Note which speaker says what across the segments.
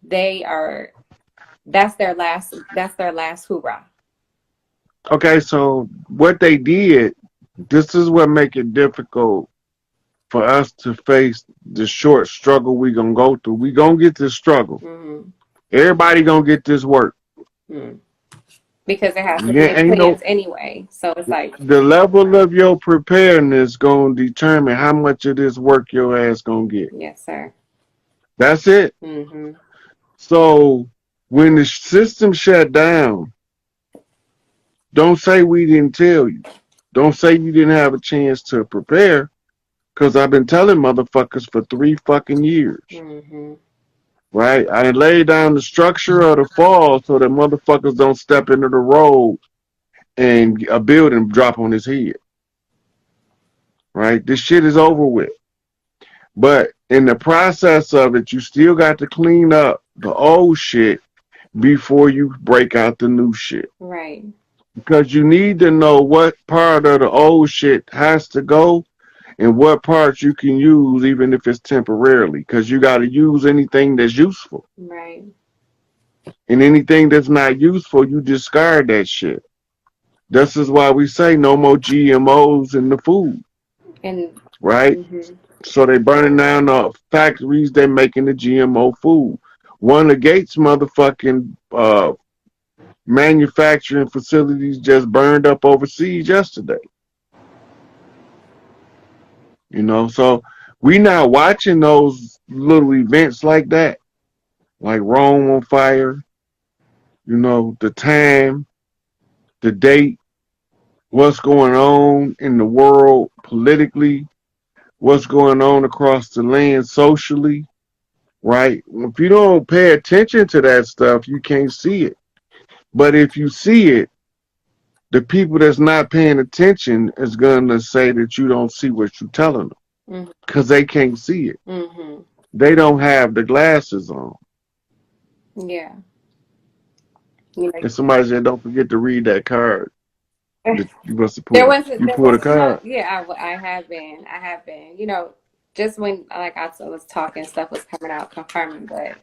Speaker 1: that's their last hoorah.
Speaker 2: Okay, so what they did, this is what make it difficult for us to face the short struggle we gonna go through. We gonna get this struggle.
Speaker 1: Mm-hmm.
Speaker 2: Everybody gonna get this work.
Speaker 1: Mm. Because it has to be
Speaker 2: Yeah,
Speaker 1: in
Speaker 2: ain't no
Speaker 1: plans anyway. So it's like,
Speaker 2: the level of your preparedness gonna determine how much of this work your ass gonna get.
Speaker 1: yes, sir.
Speaker 2: That's it.
Speaker 1: Mm-hmm.
Speaker 2: So when the system shut down, don't say we didn't tell you. Don't say you didn't have a chance to prepare, because I've been telling motherfuckers for 3 fucking years.
Speaker 1: Mm-hmm.
Speaker 2: Right? I laid down the structure of the fall so that motherfuckers don't step into the road and a building drop on his head. Right? This shit is over with. But in the process of it, you still got to clean up the old shit before you break out the new shit.
Speaker 1: Right.
Speaker 2: Because you need to know what part of the old shit has to go and what parts you can use even if it's temporarily. Because you got to use anything that's useful.
Speaker 1: Right.
Speaker 2: And anything that's not useful, you discard that shit. This is why we say no more GMOs in the food,
Speaker 1: And
Speaker 2: right?
Speaker 1: mm-hmm.
Speaker 2: So they burning down the factories that making the GMO food. One of Gates' motherfucking manufacturing facilities just burned up overseas yesterday. You know, so we not watching those little events like that, like Rome on fire. You know, the time, the date, what's going on in the world politically, what's going on across the land socially, right? If you don't pay attention to that stuff, you can't see it. But if you see it, the people that's not paying attention is going to say that you don't see what you're telling them
Speaker 1: Mm-hmm.
Speaker 2: because they can't see it.
Speaker 1: Mm-hmm.
Speaker 2: They don't have the glasses on.
Speaker 1: Yeah. You
Speaker 2: And somebody said, don't forget to read that card
Speaker 1: know,
Speaker 2: that you must have
Speaker 1: there
Speaker 2: pulled.
Speaker 1: was
Speaker 2: You
Speaker 1: there
Speaker 2: pulled a
Speaker 1: was no,
Speaker 2: card.
Speaker 1: yeah, I have been, you know, just when like I was talking, stuff was coming out confirming, but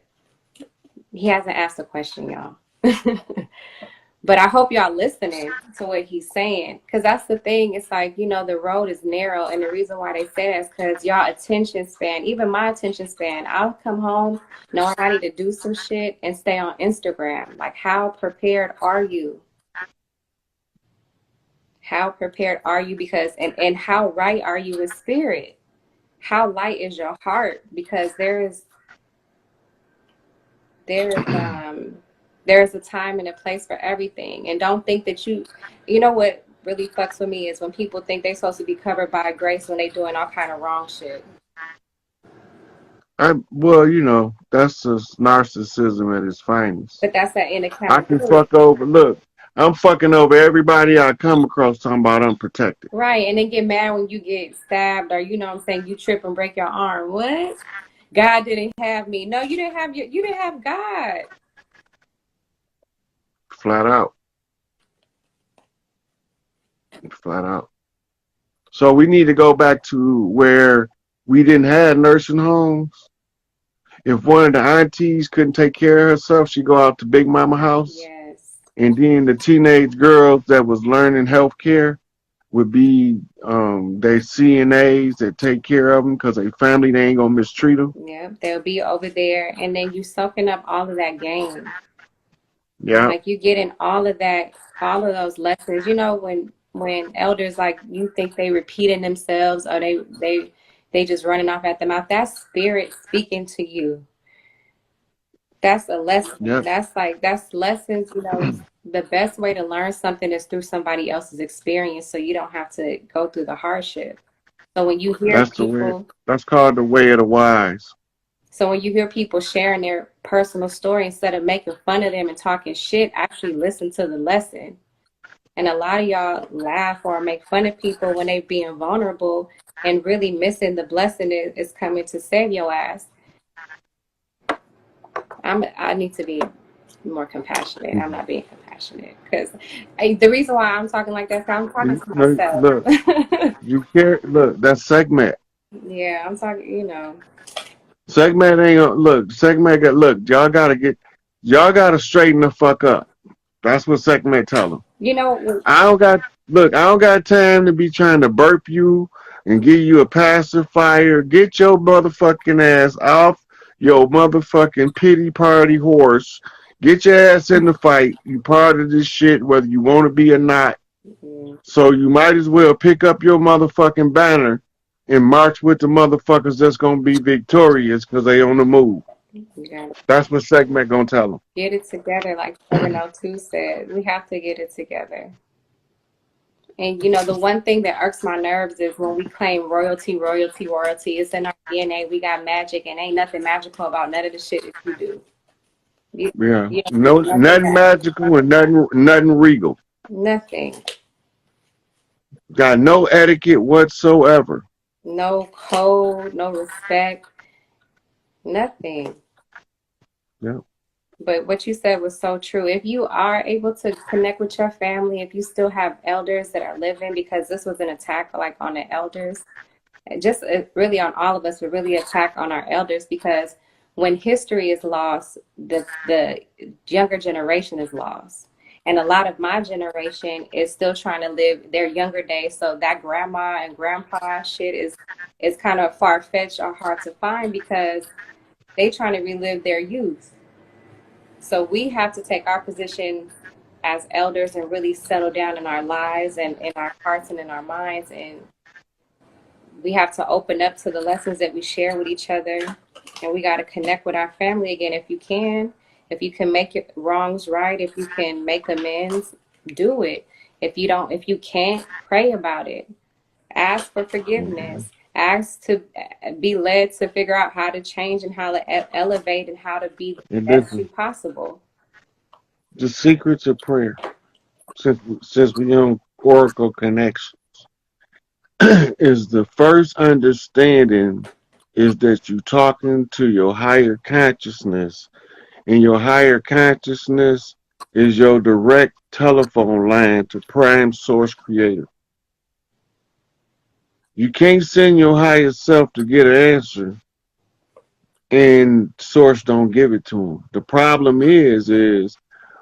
Speaker 1: he hasn't asked a question, y'all. But I hope y'all listening to what he's saying, because that's the thing. It's like, you know, the road is narrow, and the reason why they say that is because y'all attention span, even my attention span, I'll come home knowing I need to do some shit and stay on Instagram. Like, how prepared are you? How prepared are you? Because and how right are you with spirit? How light is your heart? Because there's a time and a place for everything. And don't think that you know what really fucks with me is when people think they're supposed to be covered by grace when they doing all kind of wrong shit.
Speaker 2: Well, you know, that's just narcissism at its finest.
Speaker 1: But that's that
Speaker 2: I can
Speaker 1: inaccountability.
Speaker 2: fuck over. Look, I'm fucking over everybody I come across talking about unprotected.
Speaker 1: Right. And then get mad when you get stabbed or, you know what I'm saying, you trip and break your arm. What? God didn't have me. No, you didn't have God.
Speaker 2: Flat out. Flat out. So we need to go back to where we didn't have nursing homes. If one of the aunties couldn't take care of herself, she'd go out to Big Mama house.
Speaker 1: Yes.
Speaker 2: And then the teenage girls that was learning health care would be they CNAs that take care of them because they family, they ain't gonna mistreat them.
Speaker 1: Yeah. They'll be over there and then you soaking up all of that game.
Speaker 2: Yeah,
Speaker 1: Like you getting all of that, all of those lessons. You know, when elders like you think they repeating themselves or they just running off at the mouth. That's spirit speaking to you. That's a lesson.
Speaker 2: yeah,
Speaker 1: That's lessons. You know, the best way to learn something is through somebody else's experience, so you don't have to go through the hardship. So when you hear
Speaker 2: that's the way.
Speaker 1: people,
Speaker 2: That's called the way of the wise.
Speaker 1: so when you hear people sharing their personal story instead of making fun of them and talking shit, actually listen to the lesson. And a lot of y'all laugh or make fun of people when they being vulnerable and really missing the blessing is coming to save your ass. I need to be more compassionate. I'm not being compassionate because the reason why I'm talking like that is I'm talking to myself.
Speaker 2: Look, you care. Look, that segment.
Speaker 1: Yeah, I'm talking. You know.
Speaker 2: Segment ain't gonna look. Segment got look. Y'all gotta straighten the fuck up. That's what Segment tell them.
Speaker 1: You know,
Speaker 2: I don't got look. I don't got time to be trying to burp you and give you a pacifier. Get your motherfucking ass off your motherfucking pity party horse. Get your ass in the fight. You part of this shit, whether you want to be or not.
Speaker 1: mm,
Speaker 2: So you might as well pick up your motherfucking banner and march with the motherfuckers that's gonna be victorious because they on the move.
Speaker 1: you gotta
Speaker 2: That's what Segment gonna tell them.
Speaker 1: get it together, like 702 said. We have to get it together. And you know, the one thing that irks my nerves is when we claim royalty, royalty, royalty. It's in our DNA. We got magic, and ain't nothing magical about none of the shit that you do. You,
Speaker 2: Yeah,
Speaker 1: you don't
Speaker 2: no,
Speaker 1: do nothing
Speaker 2: nothing
Speaker 1: magical.
Speaker 2: magical and nothing regal.
Speaker 1: Nothing.
Speaker 2: Got no etiquette whatsoever.
Speaker 1: No code, no respect, nothing.
Speaker 2: Yeah,
Speaker 1: But what you said was so true. If you are able to connect with your family, if you still have elders that are living, because this was an attack like on the elders, just really on all of us, but really attack on our elders because when history is lost, the younger generation is lost. And a lot of my generation is still trying to live their younger days. So that grandma and grandpa shit is kind of far fetched or hard to find because they trying to relive their youth. So we have to take our position as elders and really settle down in our lives and in our hearts and in our minds. And we have to open up to the lessons that we share with each other. And we got to connect with our family again if you can. If you can make it wrongs right, if you can make amends, do it. If you can't, pray about it. Ask for forgiveness. Ask to be led to figure out how to change and how to elevate and how to be
Speaker 2: and
Speaker 1: the best
Speaker 2: listen,
Speaker 1: you possible.
Speaker 2: the secrets of prayer. Since we on Oracle Connection, is the first understanding is that you talking to your higher consciousness, and your higher consciousness is your direct telephone line to Prime Source Creator. You can't send your higher self to get an answer and Source don't give it to him. The problem is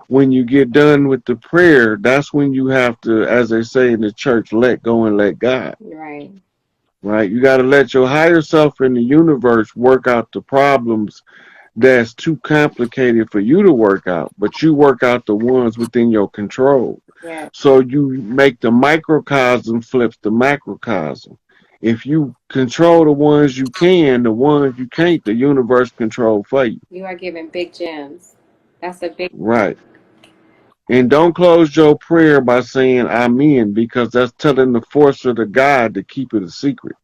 Speaker 2: when you get done with the prayer, that's when you have to, as they say in the church, let go and let God.
Speaker 1: Right.
Speaker 2: Right? You got to let your higher self in the universe work out the problems that's too complicated for you to work out, but you work out the ones within your control.
Speaker 1: Yeah.
Speaker 2: So you make the microcosm flips the macrocosm. If you control the ones you can, the ones you can't, the universe control for you.
Speaker 1: You are giving big gems. That's a big
Speaker 2: Right. And don't close your prayer by saying Amen, because that's telling the force of the God to keep it a secret.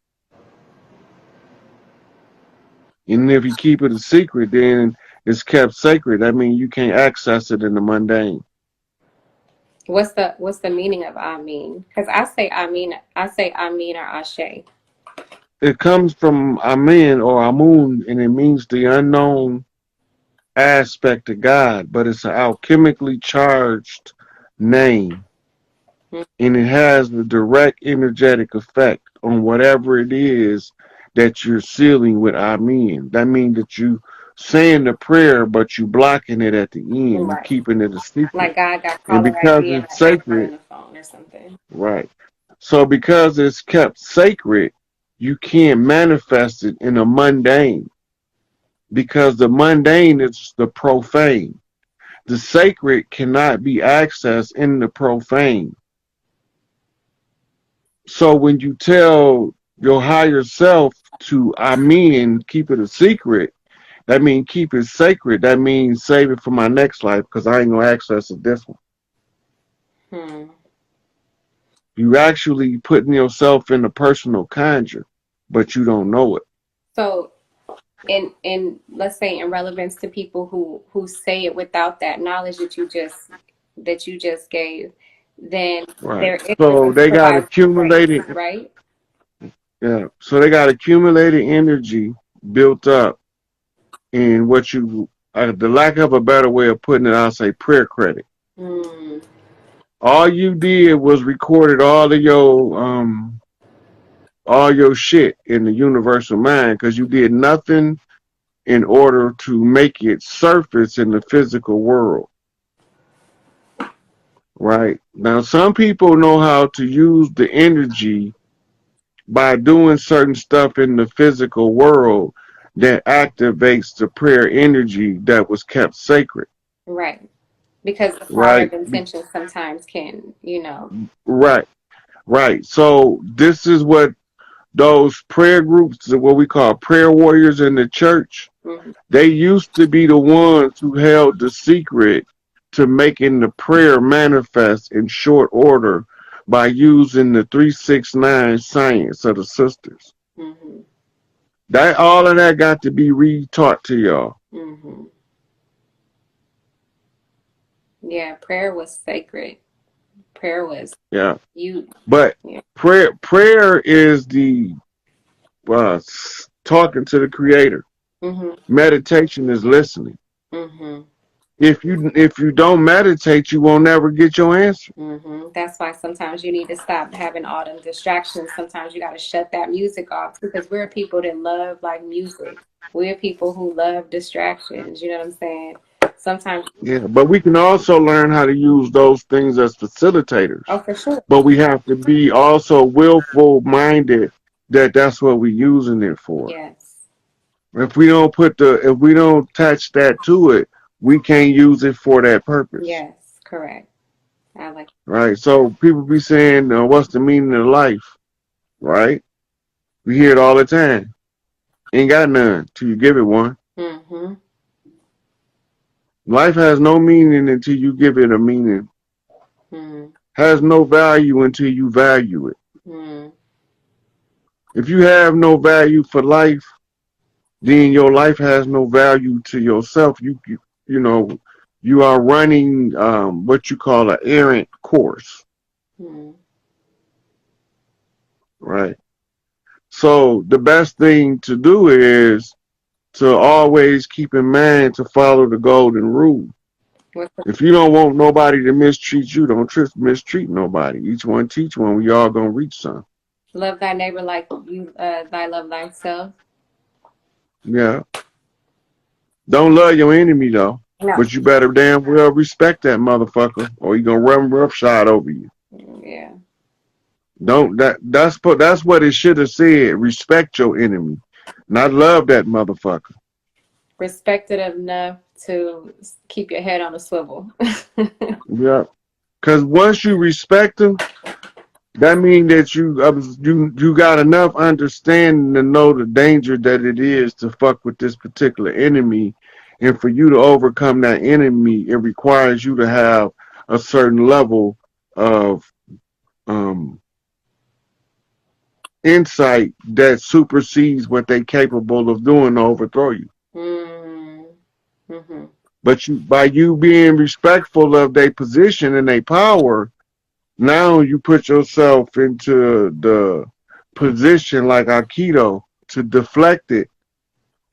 Speaker 2: And if you keep it a secret, then it's kept sacred. That means you can't access it in the mundane.
Speaker 1: what's the meaning of I mean? Because I say I mean or Ashe.
Speaker 2: It comes from Amen or Amun, and it means the unknown aspect of God, but it's an alchemically charged name,
Speaker 1: Hmm.
Speaker 2: and it has a direct energetic effect on whatever it is that you're sealing with Amen. That means that you saying the prayer, but you blocking it at the end. You
Speaker 1: Right.
Speaker 2: keeping it a secret.
Speaker 1: Like God got
Speaker 2: And
Speaker 1: caller
Speaker 2: because
Speaker 1: ID and
Speaker 2: it's
Speaker 1: an answer on
Speaker 2: sacred,
Speaker 1: the phone or something.
Speaker 2: right. So because it's kept sacred, you can't manifest it in a mundane because the mundane is the profane. The sacred cannot be accessed in the profane. So when you tell your higher self to, I mean, keep it a secret, that means keep it sacred. That means save it for my next life because I ain't going to access it this one.
Speaker 1: Hmm.
Speaker 2: You actually putting yourself in a personal conjure, but you don't know it.
Speaker 1: So in let's say in relevance to people who say it without that knowledge that you just gave, then
Speaker 2: Right.
Speaker 1: their
Speaker 2: So
Speaker 1: ignorance
Speaker 2: they got
Speaker 1: provides the grace,
Speaker 2: accumulated,
Speaker 1: right?
Speaker 2: yeah. So they got accumulated energy built up in what you, the lack of a better way of putting it, I'll say prayer credit.
Speaker 1: Hmm.
Speaker 2: All you did was recorded all your shit in the universal mind because you did nothing in order to make it surface in the physical world. Right? Now, some people know how to use the energy by doing certain stuff in the physical world that activates the prayer energy that was kept sacred.
Speaker 1: Right. Because the power
Speaker 2: Right?
Speaker 1: of intention sometimes can,
Speaker 2: Right. Right. So this is what those prayer groups, what we call prayer warriors in the church,
Speaker 1: mm-hmm.
Speaker 2: they used to be the ones who held the secret to making the prayer manifest in short order by using the 369 science of the sisters.
Speaker 1: Mm-hmm.
Speaker 2: That all of that got to be retaught to y'all.
Speaker 1: Mm-hmm. Yeah, prayer was sacred. Prayer was
Speaker 2: Yeah.
Speaker 1: you.
Speaker 2: But
Speaker 1: Yeah.
Speaker 2: prayer is the uh, talking to the creator.
Speaker 1: Mm-hmm.
Speaker 2: Meditation is listening.
Speaker 1: Mm-hmm.
Speaker 2: If you don't meditate, you won't never get your answer.
Speaker 1: Mm-hmm. That's why sometimes you need to stop having all them distractions. Sometimes you got to shut that music off because we're people that love like music. We're people who love distractions. You know what I'm saying? Sometimes,
Speaker 2: Yeah, but we can also learn how to use those things as facilitators.
Speaker 1: oh, for sure.
Speaker 2: But we have to be also willful minded that that's what we're using it for.
Speaker 1: Yes.
Speaker 2: If we don't attach that to it, we can't use it for that purpose.
Speaker 1: Yes. Correct. I like.
Speaker 2: Right? So people be saying, what's the meaning of life? Right? We hear it all the time. Ain't got none till you give it one.
Speaker 1: Mm-hmm.
Speaker 2: Life has no meaning until you give it a meaning.
Speaker 1: Mm-hmm.
Speaker 2: Has no value until you value it.
Speaker 1: Mm-hmm.
Speaker 2: If you have no value for life, then your life has no value to yourself. You know, you are running what you call an errant course,
Speaker 1: Mm-hmm.
Speaker 2: right? So the best thing to do is to always keep in mind to follow the golden rule. If you don't want nobody to mistreat you, don't mistreat nobody. Each one teach one. We all gonna reach some.
Speaker 1: Love thy neighbor like you thy love thyself.
Speaker 2: Yeah. Don't love your enemy though.
Speaker 1: No.
Speaker 2: But you better damn well respect that motherfucker, or he gonna run roughshod over you.
Speaker 1: Yeah.
Speaker 2: Don't that's what it should have said. Respect your enemy, not love that motherfucker.
Speaker 1: Respected enough to keep your head on a swivel.
Speaker 2: Yeah, because once you respect them, that means that you got enough understanding to know the danger that it is to fuck with this particular enemy, and for you to overcome that enemy, it requires you to have a certain level of um, insight that supersedes what they're capable of doing to overthrow you.
Speaker 1: Mm-hmm.
Speaker 2: But by you being respectful of their position and their power, now you put yourself into the position like Aikido to deflect it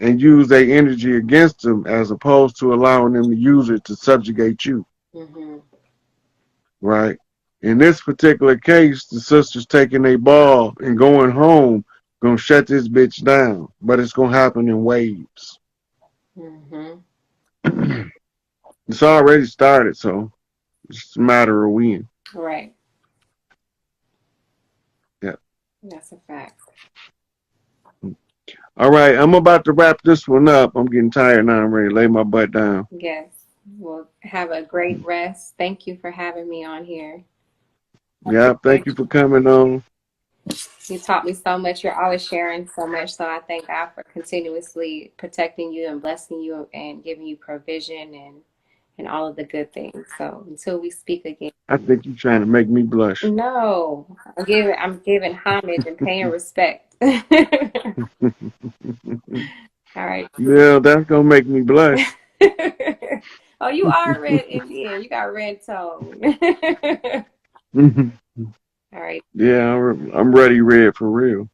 Speaker 2: and use their energy against them as opposed to allowing them to use it to subjugate you.
Speaker 1: Mm-hmm.
Speaker 2: Right? In this particular case, the sister's taking a ball and going home, gonna shut this bitch down. But it's gonna happen in waves.
Speaker 1: Mm-hmm.
Speaker 2: It's already started, so it's just a matter of when.
Speaker 1: Right.
Speaker 2: Yeah.
Speaker 1: That's a fact.
Speaker 2: All right, I'm about to wrap this one up. I'm getting tired now. I'm ready to lay my butt down.
Speaker 1: Yes. Well, have a great rest. Thank you for having me on here.
Speaker 2: Yeah, thank you for coming on.
Speaker 1: You taught me so much. You're always sharing so much. So I thank God for continuously protecting you and blessing you and giving you provision and all of the good things. So until we speak again.
Speaker 2: I think you're trying to make me blush.
Speaker 1: No, I'm giving homage and paying respect. All right.
Speaker 2: Yeah, that's gonna make me blush.
Speaker 1: Oh, you are red Indian. You got red tone. All right.
Speaker 2: Yeah, I'm ready, red for real.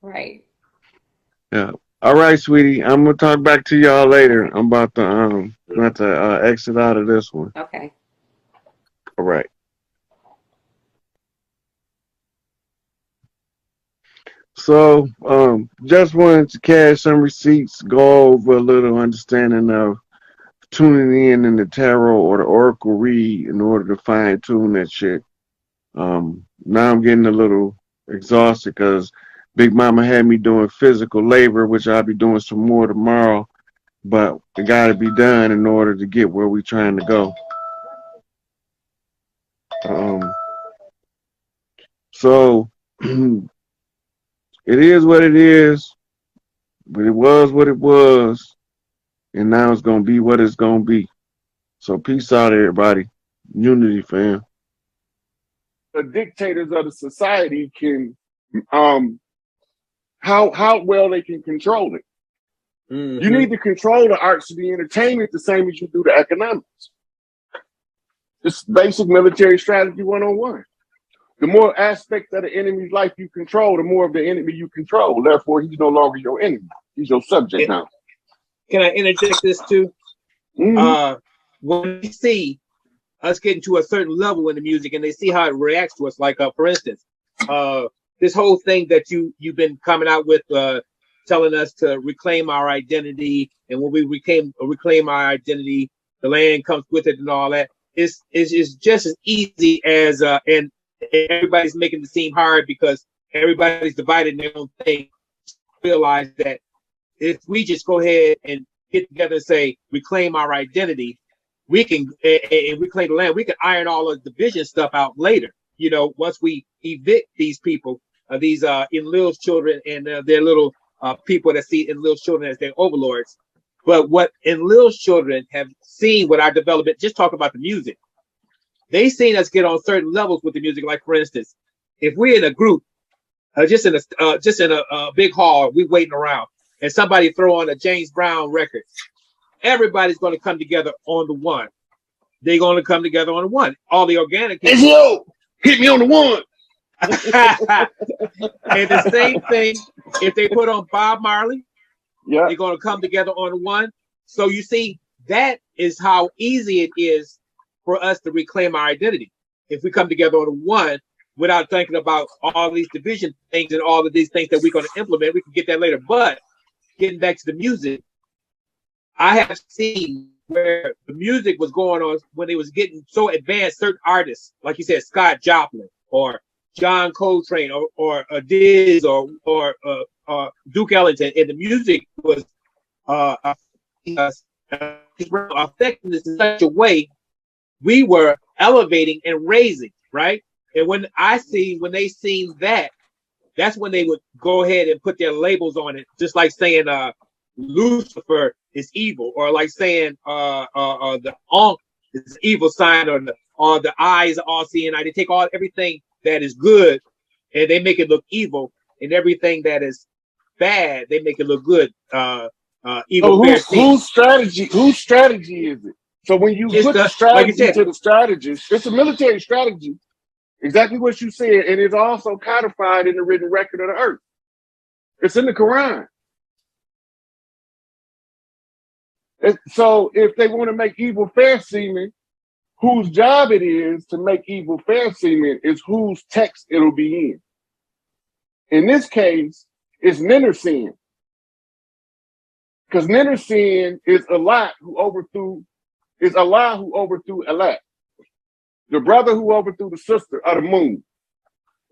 Speaker 1: Right.
Speaker 2: Yeah. All right, sweetie. I'm gonna talk back to y'all later. I'm about to exit out of this one.
Speaker 1: Okay.
Speaker 2: All right. So, just wanted to cash some receipts, go over a little understanding of tuning in the tarot or the oracle read in order to fine tune that shit. Now I'm getting a little exhausted because Big Mama had me doing physical labor, which I'll be doing some more tomorrow. But it got to be done in order to get where we're trying to go. Um, so it is what it is, but it was what it was, and now it's gonna be what it's gonna be. So peace out, everybody. Unity, fam.
Speaker 3: The dictators of the society can how well they can control it. You need to control the arts and the entertainment the same as you do the economics. It's basic military strategy 101. The more aspects of the enemy's life you control, the more of the enemy you control. Therefore, he's no longer your enemy. He's your subject now.
Speaker 4: Can I interject this too? When we see us getting to a certain level in the music and they see how it reacts to us, like for instance, this whole thing that you've been coming out with, telling us to reclaim our identity, and when we reclaim our identity, the land comes with it and all that. It's just as easy as and everybody's making it seem hard because everybody's divided in their own thing. Realize that if we just go ahead and get together and say reclaim our identity, we can and reclaim the land. We can iron all of the division stuff out later. You know, once we evict these people, these Enlil's children and their little people that see Enlil's children as their overlords. But what Enlil's children have seen with our development, just talk about the music, they seen us get on certain levels with the music. Like for instance, if we're in a group, just in a big hall, we waiting around, and somebody throw on a James Brown record, everybody's going to come together on the one. They're going to come together on the one. All the organic.
Speaker 3: Hey, yo, hit me on the one.
Speaker 4: And the same thing if they put on Bob Marley,
Speaker 3: yeah,
Speaker 4: they're going to come together on the one. So you see, that is how easy it is for us to reclaim our identity. If we come together on the one without thinking about all these division things and all of these things that we're going to implement, we can get that later. But getting back to the music, I have seen where the music was going on when it was getting so advanced. Certain artists, like you said, Scott Joplin or John Coltrane or Diz or Duke Ellington, and the music was affecting this in such a way we were elevating and raising, right? And when they seen that, that's when they would go ahead and put their labels on it, just like saying Lucifer is evil, or like saying the Ankh is evil sign, or the eyes are all seeing eye. They take everything that is good and they make it look evil, and everything that is bad they make it look good. Evil.
Speaker 3: So whose strategy is it? So when you put the strategy to the strategist, it's a military strategy. Exactly what you said, and it's also codified in the written record of the earth. It's in the Quran. So if they want to make evil fair seeming, whose job it is to make evil fair seeming is whose text it'll be in. In this case, it's Ninursin. Because Ninursin is Allah who overthrew Allah. The brother who overthrew the sister of the moon.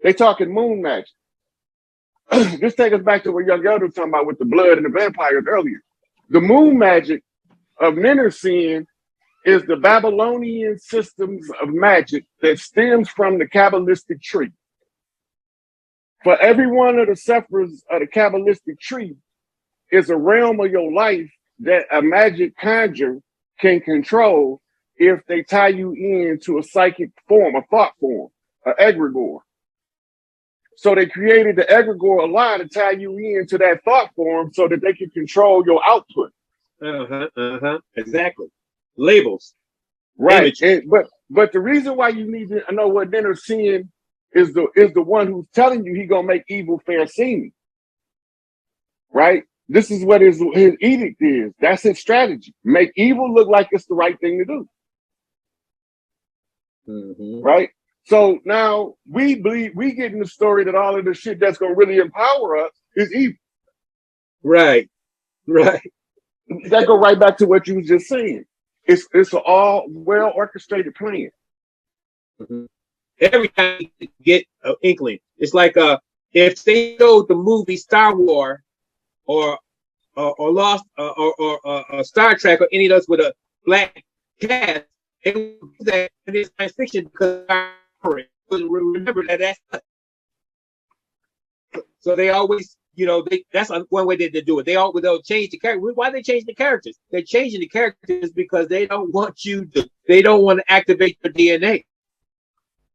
Speaker 3: They talking moon magic. This takes us back to what Young Yoda was talking about with the blood and the vampires earlier. The moon magic of Ninursin is the Babylonian systems of magic that stems from the Kabbalistic tree. For every one of the sufferers of the Kabbalistic tree is a realm of your life that a magic conjure can control if they tie you into a psychic form, a thought form, an egregore. So they created the egregore Allah to tie you into that thought form so that they can control your output.
Speaker 4: Exactly. Labels.
Speaker 3: Right. But the reason why you need to know what Ninursin is the one who's telling you he gonna make evil fair seeming. Right? This is what his edict is. That's his strategy. Make evil look like it's the right thing to do. Right? So now we believe we get in the story that all of the shit that's gonna really empower us is evil.
Speaker 4: Right. Right.
Speaker 3: That go right back to what you was just saying. It's an all well orchestrated plan.
Speaker 4: Mm-hmm. Every time you get an inkling, it's like if they showed the movie Star Wars or Lost or Star Trek or any of those with a black cast, it would do that in this science fiction because remember that's so they always, you know, that's one way they do it. They'll change the character. Why they change the characters? They're changing the characters because they don't want to activate your DNA.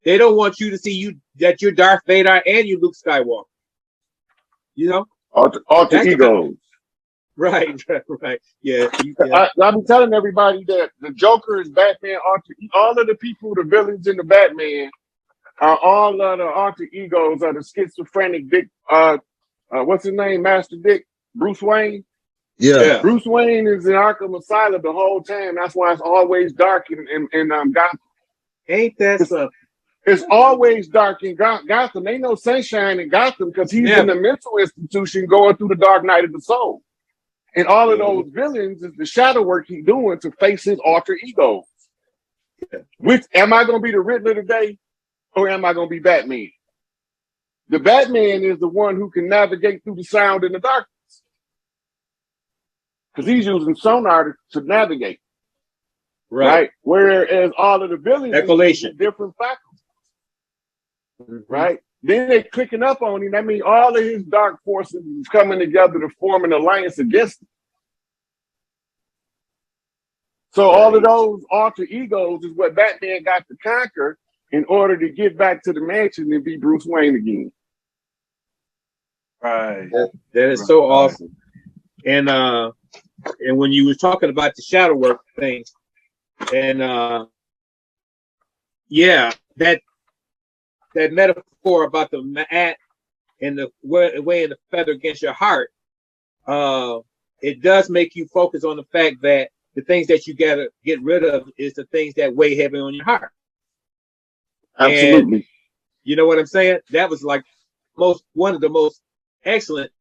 Speaker 4: They don't want you to see that you're Darth Vader and you Luke Skywalker. You know,
Speaker 3: alter egos.
Speaker 4: Right. Yeah.
Speaker 3: I've been telling everybody that the Joker is Batman. All of the people, the villains in the Batman, are all of the alter egos of the schizophrenic Dick. What's his name? Master Dick, Bruce Wayne.
Speaker 5: Yeah.
Speaker 3: Bruce Wayne is in Arkham Asylum the whole time. That's why it's always dark in Gotham.
Speaker 4: Ain't that something?
Speaker 3: It's always dark in Gotham. Ain't no sunshine in Gotham because he's in the mental institution going through the dark night of the soul. And all of those villains is the shadow work he's doing to face his alter egos. Which am I going to be the Riddler today, or am I going to be Batman? The Batman is the one who can navigate through the sound in the darkness because he's using sonar to navigate. Right. Whereas all of the villains
Speaker 4: Echolation.
Speaker 3: Different faculties. Right. Then they're clicking up on him. That means all of his dark forces is coming together to form an alliance against him. So all of those alter egos is what Batman got to conquer in order to get back to the mansion and be Bruce Wayne again.
Speaker 5: Right.
Speaker 4: That is so awesome. And when you were talking about the shadow work thing, and that metaphor about the mat and the weighing the feather against your heart, it does make you focus on the fact that the things that you gotta get rid of is the things that weigh heavy on your heart.
Speaker 3: Absolutely.
Speaker 4: And you know what I'm saying? That was like one of the most excellent.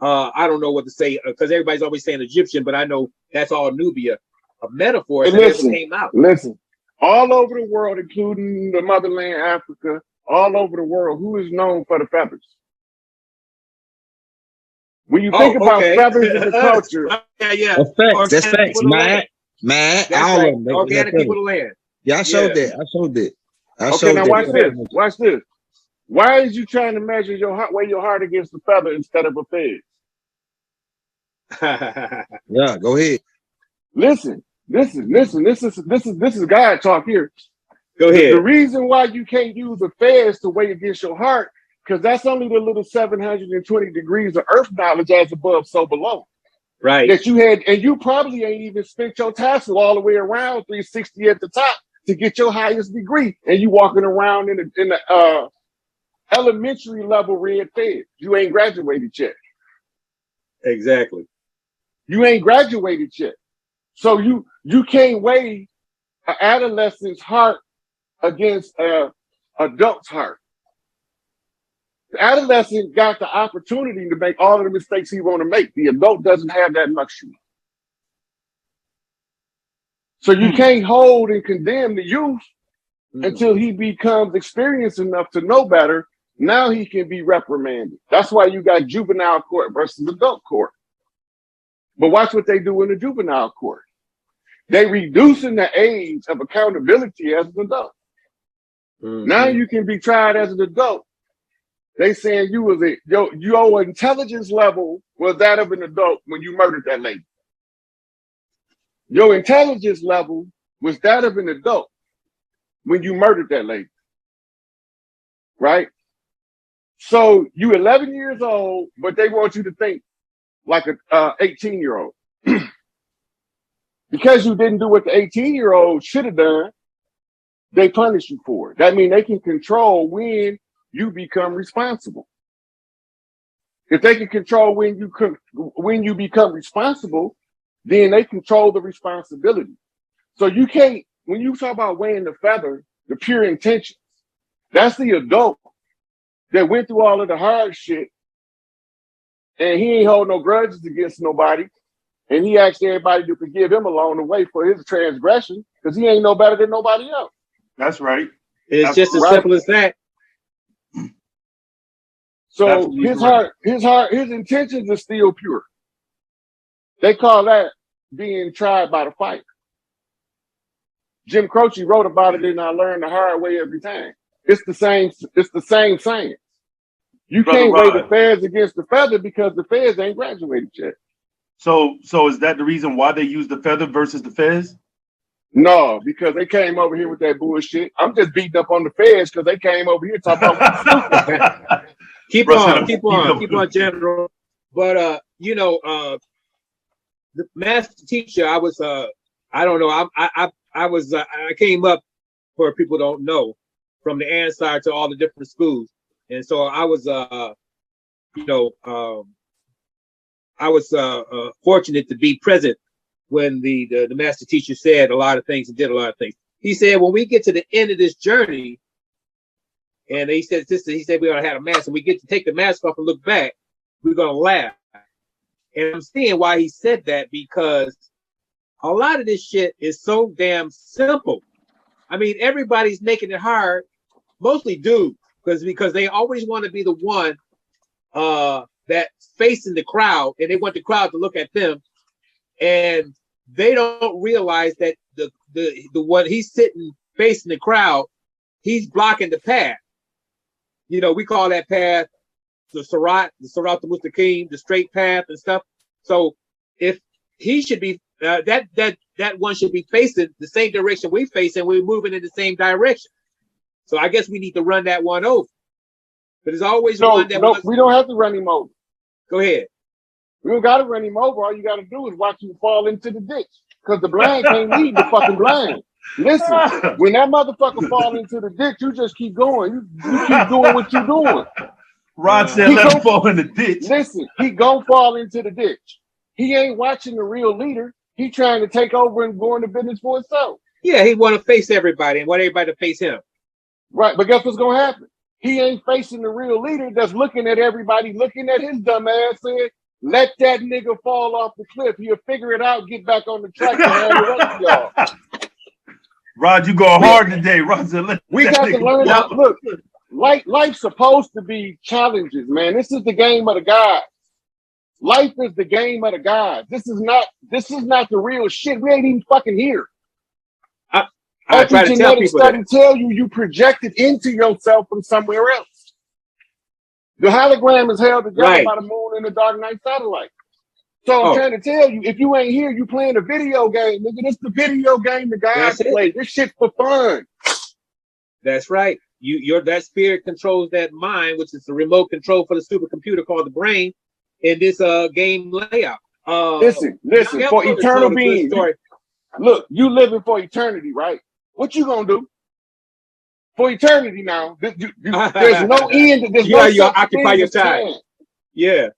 Speaker 4: I don't know what to say because everybody's always saying Egyptian, but I know that's all Nubia. A metaphor that never came out.
Speaker 3: Listen, all over the world, including the motherland, Africa, all over the world, who is known for the feathers? When you think about feathers in the culture,
Speaker 5: That's facts. Man, all of them.
Speaker 4: Organic people of land.
Speaker 5: Yeah, I showed that.
Speaker 3: Okay, now watch this. Watch this. Why is you trying to measure your heart, weigh your heart against the feather instead of a fez?
Speaker 5: Yeah, go ahead.
Speaker 3: Listen. This is God talk here.
Speaker 4: Go ahead.
Speaker 3: The reason why you can't use a fez to weigh against your heart, because that's only the little 720 degrees of earth knowledge as above, so below.
Speaker 4: Right.
Speaker 3: That you had, and you probably ain't even spent your tassel all the way around 360 at the top to get your highest degree, and you walking around in the elementary level red fez. You ain't graduated yet.
Speaker 4: Exactly.
Speaker 3: You ain't graduated yet. So you can't weigh an adolescent's heart against an adult's heart. The adolescent got the opportunity to make all of the mistakes he want to make. The adult doesn't have that luxury. So you can't hold and condemn the youth until he becomes experienced enough to know better. Now he can be reprimanded. That's why you got juvenile court versus adult court. But watch what they do in the juvenile court. They reducing the age of accountability as an adult. Now you can be tried as an adult. They saying your intelligence level was that of an adult when you murdered that lady. Your intelligence level was that of an adult when you murdered that lady. Right? So you 11 years old, but they want you to think like a 18-year-old. Because you didn't do what the 18-year-old should have done, they punish you for it. That means they can control when you become responsible. If they can control when you become responsible, then they control the responsibility. So you can't, when you talk about weighing the feather, the pure intentions, That's the adult that went through all of the hard shit, and he ain't hold no grudges against nobody, and he asked everybody to forgive him along the way for his transgression, because he ain't no better than nobody else.
Speaker 6: That's right.
Speaker 4: It's just as
Speaker 3: right.
Speaker 4: simple as that.
Speaker 3: So his intentions are still pure. They call that being tried by the fire. Jim Croce wrote about it, and I learned the hard way every time. It's the same science. You
Speaker 6: Brother
Speaker 3: can't weigh
Speaker 6: Rod.
Speaker 3: the feds against the feather because the feds ain't graduated yet.
Speaker 6: So is that the reason why they use the feather versus the fez?
Speaker 3: No, because they came over here with that bullshit. I'm just beating up on the feds because they came over here talking about
Speaker 4: keep on, General. But the master teacher, I was I don't know, I came up, for people don't know, from the Ansar to all the different schools, and so I was fortunate to be present when the master teacher said a lot of things and did a lot of things. He said, when we get to the end of this journey, and he said we're gonna have a mask, and we get to take the mask off and look back, we're gonna laugh. And I'm seeing why he said that, because a lot of this shit is so damn simple. I mean, everybody's making it hard, mostly dudes, because they always want to be the one that's facing the crowd, and they want the crowd to look at them, and they don't realize that the one he's sitting facing the crowd, he's blocking the path. We call that path the Sirat al-Mustaqim, the straight path and stuff. So if he should be that one should be facing the same direction we face, and we're moving in the same direction. So I guess we need to run that one over. But there's always one that
Speaker 3: we don't have to run him over.
Speaker 4: Go ahead.
Speaker 3: We don't got to run him over. All you got to do is watch him fall into the ditch, because the blind can't lead the fucking blind. Listen, when that motherfucker fall into the ditch, you just keep going. You keep doing what you're doing.
Speaker 6: Rod said, let him fall in the ditch.
Speaker 3: Listen, he gonna fall into the ditch. He ain't watching the real leader. He trying to take over and go into business for himself.
Speaker 4: Yeah, he want to face everybody and want everybody to face him.
Speaker 3: Right, but guess what's gonna happen? He ain't facing the real leader that's looking at everybody, looking at his dumb ass, saying, let that nigga fall off the cliff. He'll figure it out, get back on the track, and have the rest of y'all.
Speaker 6: Rod, you going hard today. Rod said,
Speaker 3: we got to learn how. Look, life's supposed to be challenges, man. This is the game of the gods. Life is the game of the gods. This is not the real shit. We ain't even fucking here.
Speaker 4: I try to tell people that.
Speaker 3: Tell you projected into yourself from somewhere else. The hologram is held together by the moon and the dark night satellite. So I'm trying to tell you, if you ain't here, you playing a video game, nigga. This the video game the guys play. This shit for fun.
Speaker 4: That's right. That spirit controls that mind, which is the remote control for the supercomputer called the brain in this game layout.
Speaker 3: Listen, for eternal beings. Look, you living for eternity, right? What you gonna do? For eternity now. There's no end. There's
Speaker 4: you occupy your time. Yeah.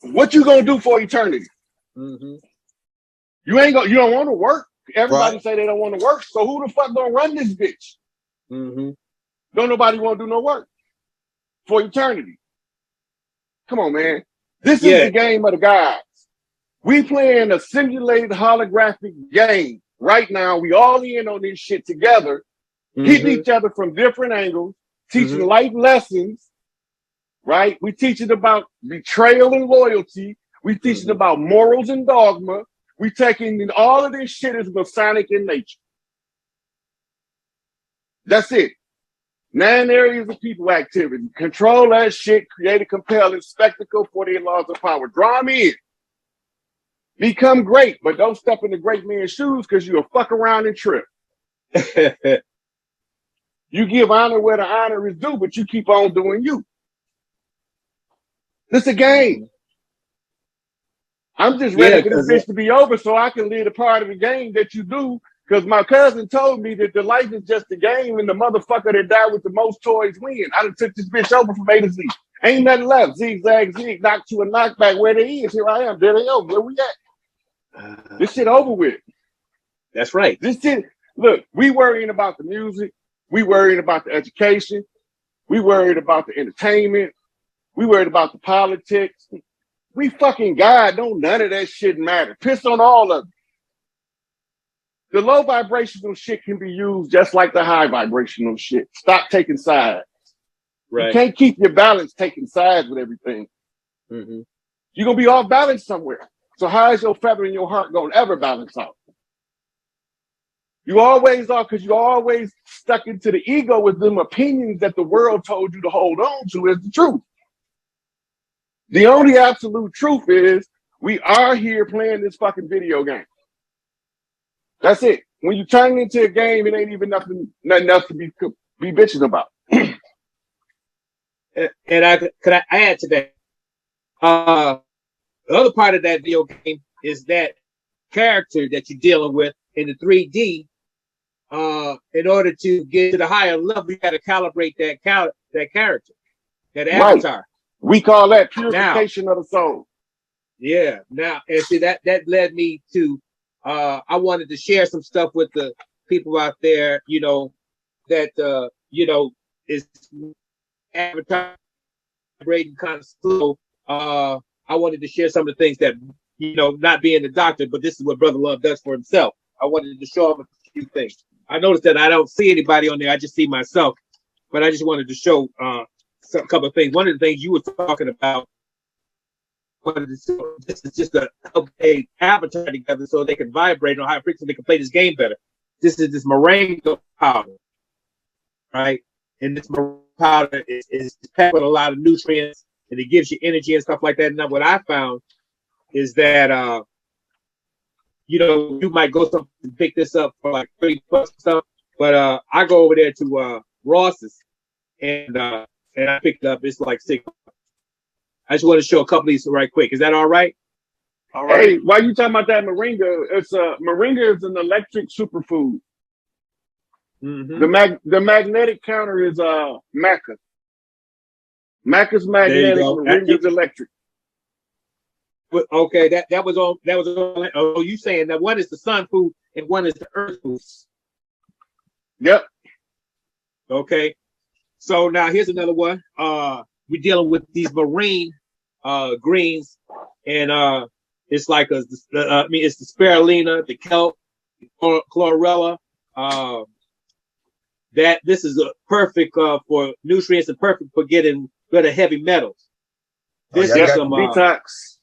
Speaker 3: What you gonna do for eternity?
Speaker 4: Mm-hmm.
Speaker 3: You don't want to work. Everybody say they don't want to work. So who the fuck gonna run this bitch?
Speaker 4: Mm-hmm.
Speaker 3: Don't nobody want to do no work for eternity. Come on, man. This is the game of the gods. We playing a simulated holographic game right now. We all in on this shit together, hitting each other from different angles, teaching life lessons, right? We teaching about betrayal and loyalty. We teaching about morals and dogma. We taking all of this shit is Masonic in nature. That's it. 9 areas of people activity. Control that shit, create a compelling spectacle for their laws of power. Draw them in. Become great, but don't step in the great man's shoes, because you'll fuck around and trip. You give honor where the honor is due, but you keep on doing you. This a game. I'm just ready for this bitch to be over so I can live a part of the game that you do, because my cousin told me that the life is just a game and the motherfucker that died with the most toys win. I done took this bitch over from A to Z. Ain't nothing left. Zigzag, zig, knock to a knockback. Where they is, here I am. There they go. Where we at? This shit over with.
Speaker 4: That's right.
Speaker 3: This shit, look, we worrying about the music. We worrying about the education. We worried about the entertainment. We worried about the politics. We fucking God, don't none of that shit matter. Piss on all of it. The low vibrational shit can be used just like the high vibrational shit. Stop taking sides.
Speaker 4: Right.
Speaker 3: You can't keep your balance taking sides with everything.
Speaker 4: Mm-hmm.
Speaker 3: You're going to be off balance somewhere. So how is your feather in your heart going to ever balance out? You always are, because you're always stuck into the ego with them opinions that the world told you to hold on to as the truth. The only absolute truth is we are here playing this fucking video game. That's it. When you turn into a game, it ain't even nothing else to be bitching about.
Speaker 4: And could I add to that? The other part of that video game is that character that you're dealing with in the 3D. In order to get to the higher level, you got to calibrate that character, that avatar.
Speaker 3: Right. We call that purification of the soul.
Speaker 4: Yeah. Now, and see that led me to I wanted to share some stuff with the people out there, you know, that you know, is avatar vibrating kind of slow. I wanted to share some of the things that, you know, not being a doctor, but this is what Brother Love does for himself. I wanted to show him a few things. I noticed that I don't see anybody on there. I just see myself, but I just wanted to show a couple of things. One of the things you were talking about, this is just to help a avatar together so they can vibrate on high frequency, they can play this game better. This is this moringa powder, right? And this moringa powder is packed with a lot of nutrients, and it gives you energy and stuff like that. Now, what I found is that you know, you might go something and pick this up for like $30 or stuff, but I go over there to Ross's and I picked it up. It's like $6. I just want to show a couple of these right quick. Is that all right?
Speaker 6: All right.
Speaker 3: Hey, why you talking about that moringa? It's moringa is an electric superfood.
Speaker 4: Mm-hmm.
Speaker 3: The magnetic counter is maca. Maca's magnetic, moringa's electric.
Speaker 4: Okay, that was on. Oh, you saying that one is the sun food and one is the earth food?
Speaker 3: Yep.
Speaker 4: Okay. So now here's another one. We're dealing with these marine greens, and it's like it's the spirulina, the kelp, the chlorella. That this is a perfect for nutrients and perfect for getting rid of heavy metals. This is some
Speaker 3: detox.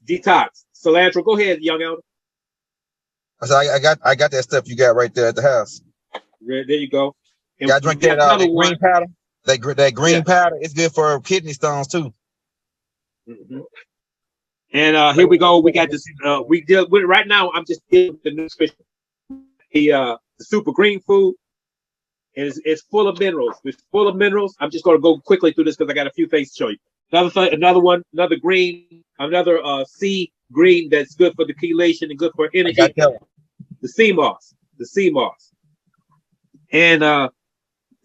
Speaker 4: Detox. Cilantro. Go ahead, young elder.
Speaker 5: I got that stuff you got right there at the house.
Speaker 4: There you go. And
Speaker 5: got drink that green powder. That green powder. It's good for kidney stones too.
Speaker 4: Mm-hmm. And here we go. We got this. We deal with right now. I'm just dealing with the nutrition. The super green food. It's full of minerals. It's full of minerals. I'm just going to go quickly through this because I got a few things to show you. Another green, another sea green that's good for the chelation and good for energy. The sea moss. And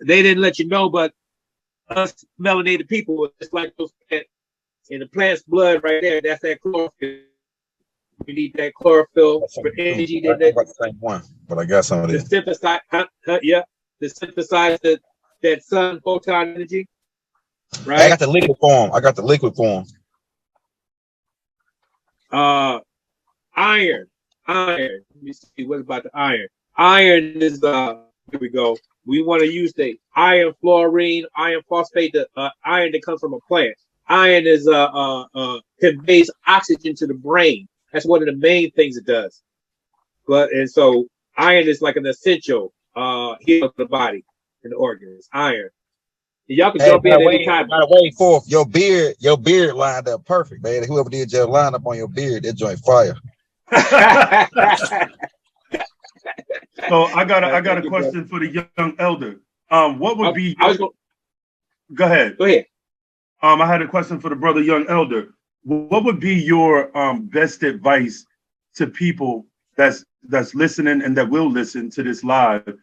Speaker 4: they didn't let you know, but us melanated people, it's like those in the plant's blood right there. That's that chlorophyll. We need that chlorophyll for energy.
Speaker 5: I got the same one, but I got some of this.
Speaker 4: To synthesize that sun photon energy. Right.
Speaker 5: I got the liquid form.
Speaker 4: Iron. Let me see. What about the iron? Iron is here we go. We want to use the iron fluorine, iron phosphate, the iron that comes from a plant. Iron is conveys oxygen to the brain. That's one of the main things it does. And so iron is like an essential heal of the body and the organs. Iron. Y'all can jump in anytime.
Speaker 5: By the way, Fourth, your beard lined up perfect, man. Whoever did your line up on your beard, that joint fire.
Speaker 6: So I got a question for the young elder. What would be? Go ahead.
Speaker 4: Go ahead.
Speaker 6: I had a question for the brother young elder. What would be your best advice to people that's listening and that will listen to this live?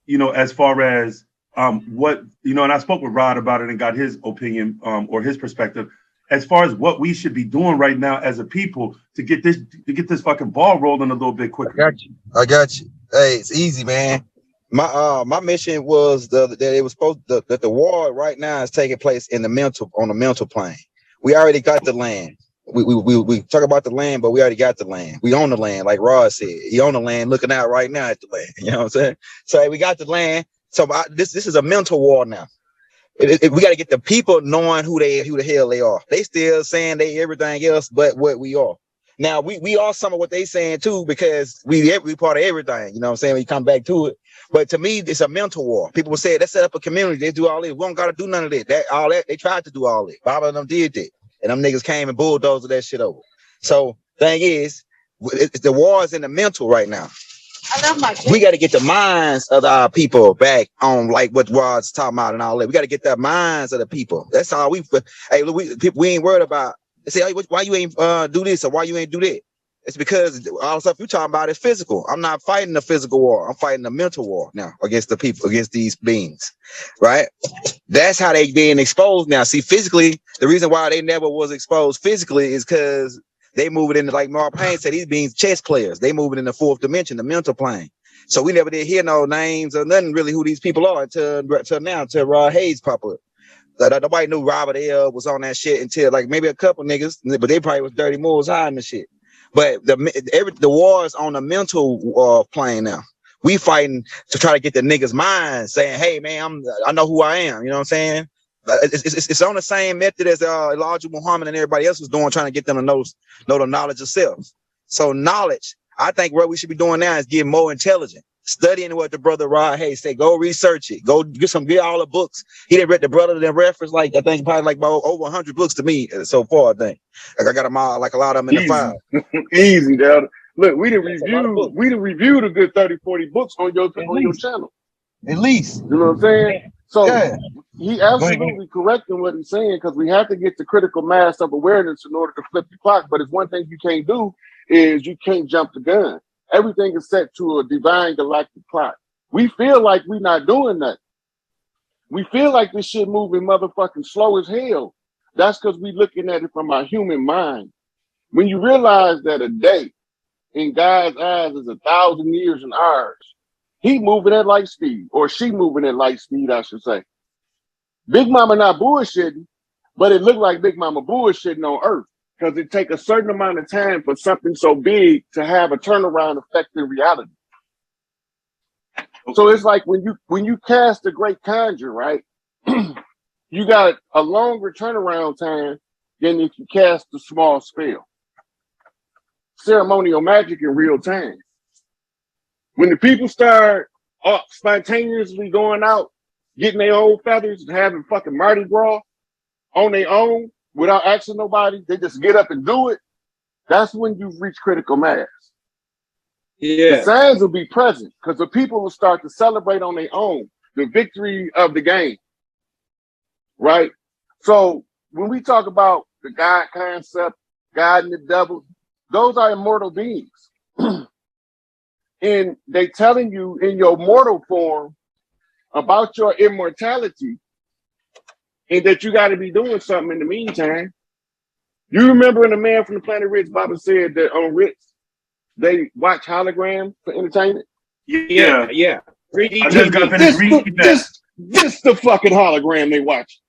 Speaker 6: You know, as far as what, you know, and I spoke with Rod about it and got his opinion or his perspective as far as what we should be doing right now as a people to get this fucking ball rolling a little bit quicker.
Speaker 5: I got you. Hey, it's easy, man. My mission was that it was supposed that the war right now is taking place in the mental plane. We already got the land. We talk about the land, but we already got the land. We own the land, like Rod said. He own the land, looking out right now at the land. You know what I'm saying? So we got the land. So this is a mental war now. We got to get the people knowing who the hell they are. They still saying they everything else but what we are. Now we are some of what they saying too, because we part of everything. You know what I'm saying? When you come back to it. But to me, it's a mental war. People will say, let's set up a community. They do all this. We don't got to do none of that. All that they tried to do all that. Bob and them did that, and them niggas came and bulldozed that shit over. So thing is, the war is in the mental right now. I love my we got to get the minds of our people back on, like what Rod's talking about and all that. We got to get the minds of the people. That's all hey, we ain't worried about. They say, hey, why you ain't do this or why you ain't do that? It's because all the stuff you're talking about is physical. I'm not fighting a physical war. I'm fighting a mental war now against the people, against these beings, right? That's how they being exposed now. See, physically, the reason why they never was exposed physically is because they move it into, like Mark Payne said, these beings chess players. They move it in the fourth dimension, the mental plane. So we never did hear no names or nothing really who these people are until now, until Rod Hayes pop up. Nobody knew Robert L was on that shit until like maybe a couple niggas, but they probably was Dirty Moores hiding the shit. But the war is on the mental plane now. We fighting to try to get the niggas' minds saying, hey man, I know who I am. You know what I'm saying? It's on the same method as Elijah Muhammad and everybody else was doing, trying to get them to know the knowledge of self. So knowledge, I think what we should be doing now is getting more intelligent, studying what the brother Rod Hayes said. Go research it. Go get all the books. He didn't read the brother that reference, like I think probably like about over 100 books to me so far. I think like I got them all, like a lot of them in the file.
Speaker 3: Easy, Dad. Look, we done reviewed a good 30, 40 books on your channel.
Speaker 5: At least.
Speaker 3: You know what I'm saying? So yeah. He absolutely correct in what he's saying, because we have to get the critical mass of awareness in order to flip the clock. But it's one thing you can't do is you can't jump the gun. Everything is set to a divine galactic clock. We feel like we're not doing that. We feel like this shit moving motherfucking slow as hell. That's because we looking at it from our human mind. When you realize that a day in God's eyes is 1,000 years in ours, he moving at light speed, or she moving at light speed, I should say. Big Mama not bullshitting, but it looked like Big Mama bullshitting on Earth, because it take a certain amount of time for something so big to have a turnaround effect in reality. So it's like when you cast a great conjure, right? You got a longer turnaround time than if you cast a small spell. Ceremonial magic in real time. When the people start spontaneously going out, getting their own feathers and having fucking Mardi Gras on their own without asking nobody, they just get up and do it. That's when you've reached critical mass. Yeah. The signs will be present because the people will start to celebrate on their own the victory of the game. Right? So when we talk about the God concept, God and the devil, those are immortal beings. And they telling you in your mortal form about your immortality and that you got to be doing something in the meantime. You remember when the man from the Planet Ritz, Baba, said that on Ritz, they watch holograms for entertainment?
Speaker 6: Yeah.
Speaker 3: 3D
Speaker 6: I just got finished reading that.
Speaker 3: This the fucking hologram they watch.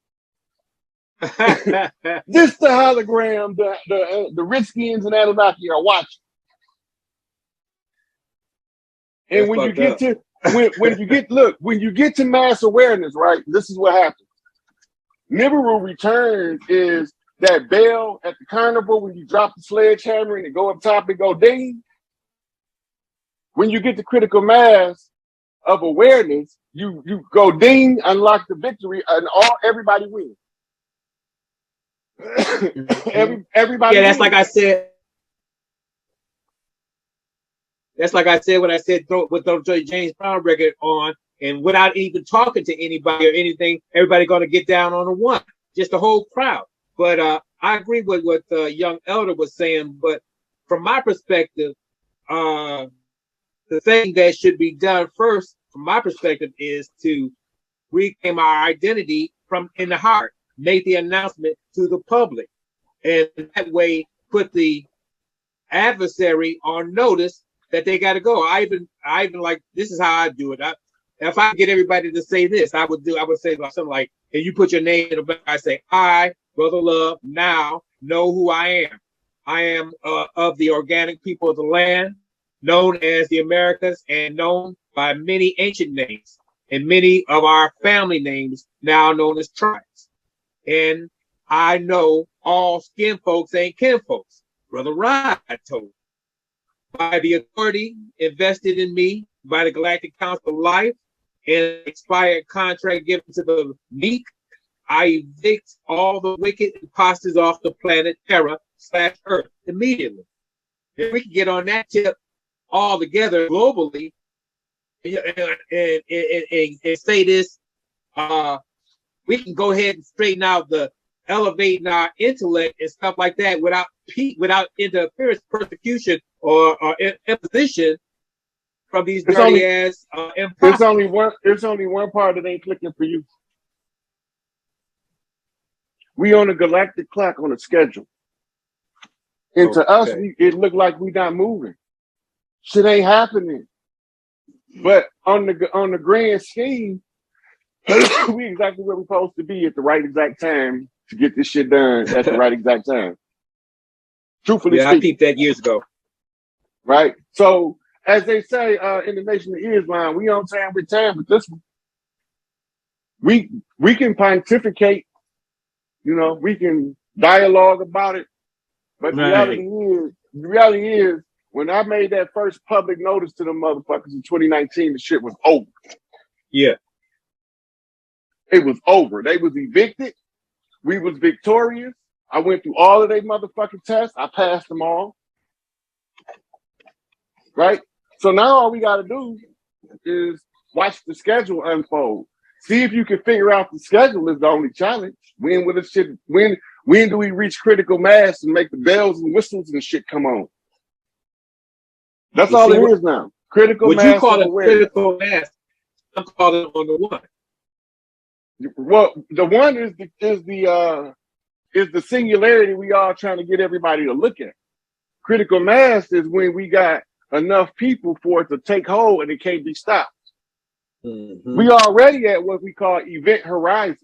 Speaker 3: This the hologram the Ritzkians and Anunnaki are watching. And when you get to when you get to mass awareness, right? This is what happens. Nibiru returns is that bell at the carnival when you drop the sledgehammer and it go up top and go ding. When you get to critical mass of awareness, you go ding, unlock the victory, and everybody wins. Everybody.
Speaker 4: Yeah, that's
Speaker 3: wins.
Speaker 4: like I said. That's like I said when I said with the James Brown record on, and without even talking to anybody or anything, everybody going to get down on the one, just the whole crowd. But I agree with what young elder was saying. But from my perspective, the thing that should be done first, from my perspective, is to reclaim our identity from in the heart, make the announcement to the public, and that way put the adversary on notice that they got to go. I even like, this is how I do it. if I get everybody to say this, I would say something like, and you put your name in the back, I say, I, Brother Love, now know who I am. I am of the organic people of the land, known as the Americas, and known by many ancient names, and many of our family names now known as tribes. And I know all skin folks ain't kin folks. Brother Rod told me. By the authority invested in me by the Galactic Council of Life and expired contract given to the meek, I evict all the wicked imposters off the planet Terra/Earth immediately. If we can get on that tip all together globally and say this, we can go ahead and straighten out the elevating our intellect and stuff like that without interference, persecution, or imposition from these dirty ass
Speaker 3: There's only one part that ain't clicking for you. We on a galactic clock on a schedule. And to us, it looked like we not moving. Shit ain't happening. But on the grand scheme, we exactly where we're supposed to be at the right exact time to get this shit done at the right exact time. Truthfully speaking.
Speaker 4: I peeped that years ago.
Speaker 3: Right? So, as they say in the Nation of Islam, we on time with time with this one. We can pontificate, we can dialogue about it, but the reality is, when I made that first public notice to the motherfuckers in 2019, the shit was over.
Speaker 4: Yeah.
Speaker 3: It was over. They was evicted. We was victorious. I went through all of their motherfucking tests. I passed them all. Right? So now all we got to do is watch the schedule unfold. See if you can figure out the schedule is the only challenge. When do we reach critical mass and make the bells and whistles and shit come on? That's all it is now. Critical mass.
Speaker 4: What you call it critical mass, I'm calling on the one.
Speaker 3: Well, the one is the singularity we all trying to get everybody to look at. Critical mass is when we got enough people for it to take hold and it can't be stopped. Mm-hmm. We already at what we call event horizon.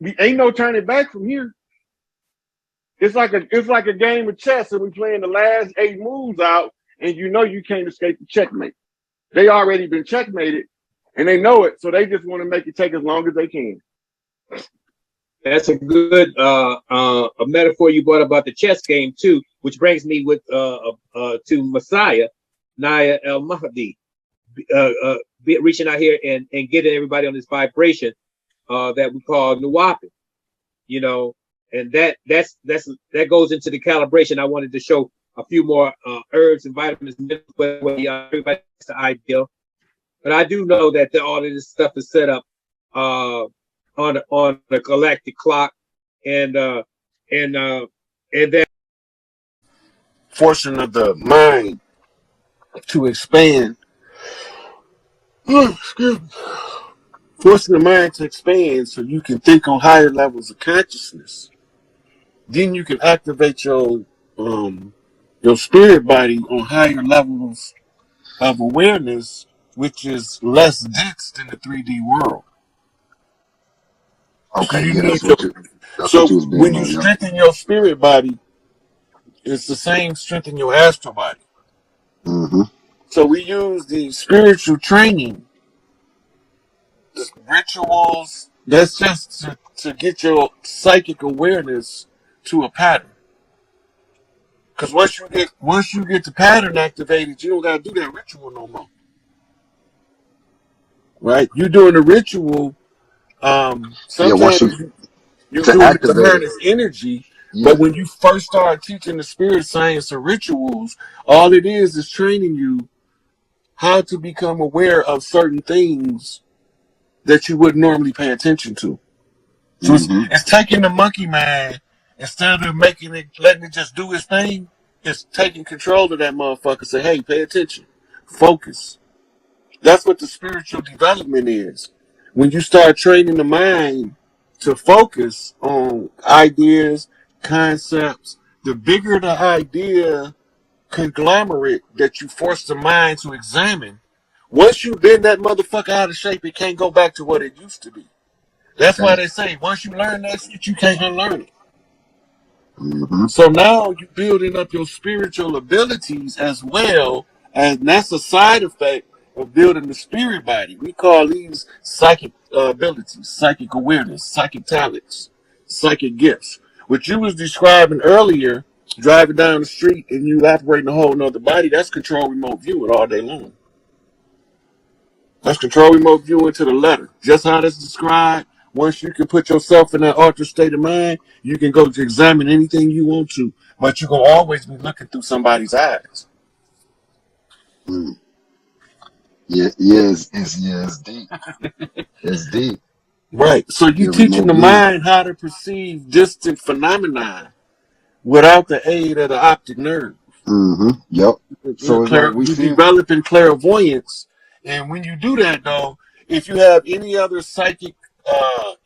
Speaker 3: We ain't no turning back from here. It's like a game of chess, and we playing the last 8 moves out, and you can't escape the checkmate. They already been checkmated, and they know it, so they just want to make it take as long as they can.
Speaker 4: That's a good a metaphor you brought about the chess game too, which brings me to Messiah, Naya El Mahdi, reaching out here and getting everybody on this vibration that we call Nuwapi, and that goes into the calibration. I wanted to show a few more herbs and vitamins, but everybody's the ideal. But I do know that all of this stuff is set up on the galactic clock, and that
Speaker 2: portion of the mind to expand. Excuse me. Forcing the mind to expand so you can think on higher levels of consciousness. Then you can activate your spirit body on higher levels of awareness, which is less dense than the 3D world.
Speaker 7: Okay,
Speaker 2: so when you strengthen your spirit body, it's the same strengthen your astral body.
Speaker 7: Mm-hmm.
Speaker 2: So we use the spiritual training, the rituals. That's just to get your psychic awareness to a pattern. Because once you get the pattern activated, you don't gotta do that ritual no more. Right? You're doing the ritual. Sometimes you're doing it to harness energy. Yeah. But when you first start teaching the spirit science of rituals, all it is training you how to become aware of certain things that you wouldn't normally pay attention to. So it's taking the monkey mind, instead of letting it just do its thing, it's taking control of that motherfucker. Say, hey, pay attention. Focus. That's what the spiritual development is. When you start training the mind to focus on ideas, concepts, the bigger the idea conglomerate that you force the mind to examine,
Speaker 3: Once you bend that motherfucker out of shape, it can't go back to what it used to be. That's why they say once you learn that shit, you can't unlearn it.
Speaker 7: Mm-hmm.
Speaker 3: So now you're building up your spiritual abilities as well, and that's a side effect of building the spirit body. We call these psychic abilities, psychic awareness, psychic talents, psychic gifts. What you was describing earlier, driving down the street and you operating a whole nother body, that's control remote viewing all day long. That's control remote viewing to the letter. Just how that's described. Once you can put yourself in that altered state of mind, you can go to examine anything you want to, but you're going to always be looking through somebody's eyes.
Speaker 7: Mm. It's deep. It's deep.
Speaker 3: Right. So you're
Speaker 7: Yeah,
Speaker 3: teaching
Speaker 7: remote
Speaker 3: the
Speaker 7: viewing.
Speaker 3: mind how to perceive distant phenomena without the aid of the optic nerve.
Speaker 7: Mm-hmm. Yep. So it's like we
Speaker 3: You're
Speaker 7: feel.
Speaker 3: developing clairvoyance. And when you do that, though, if you have any other psychic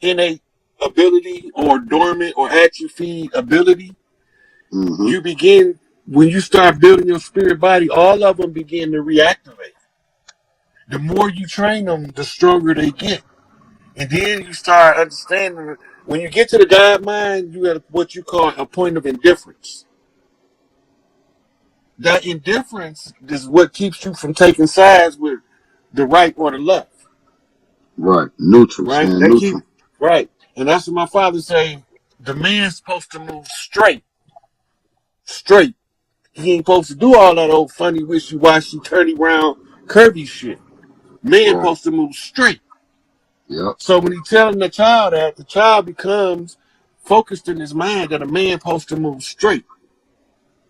Speaker 3: innate ability or dormant or atrophied ability,
Speaker 7: Mm-hmm.
Speaker 3: you begin, when you start building your spirit body, all of them begin to reactivate. The more you train them, the stronger they get. And then you start understanding, when you get to the God mind, you have what you call a point of indifference. That indifference is what keeps you from taking sides with the right or the left.
Speaker 7: Right. Neutral.
Speaker 3: Right?
Speaker 7: Staying
Speaker 3: That keep
Speaker 7: neutral.
Speaker 3: right. And that's what my father say. The man's supposed to move straight. Straight. He ain't supposed to do all that old funny, wishy-washy, turny round, curvy shit. Man
Speaker 7: Right.
Speaker 3: supposed to move straight.
Speaker 7: Yep.
Speaker 3: So when he telling the child that, the child becomes focused in his mind that a man supposed to move straight.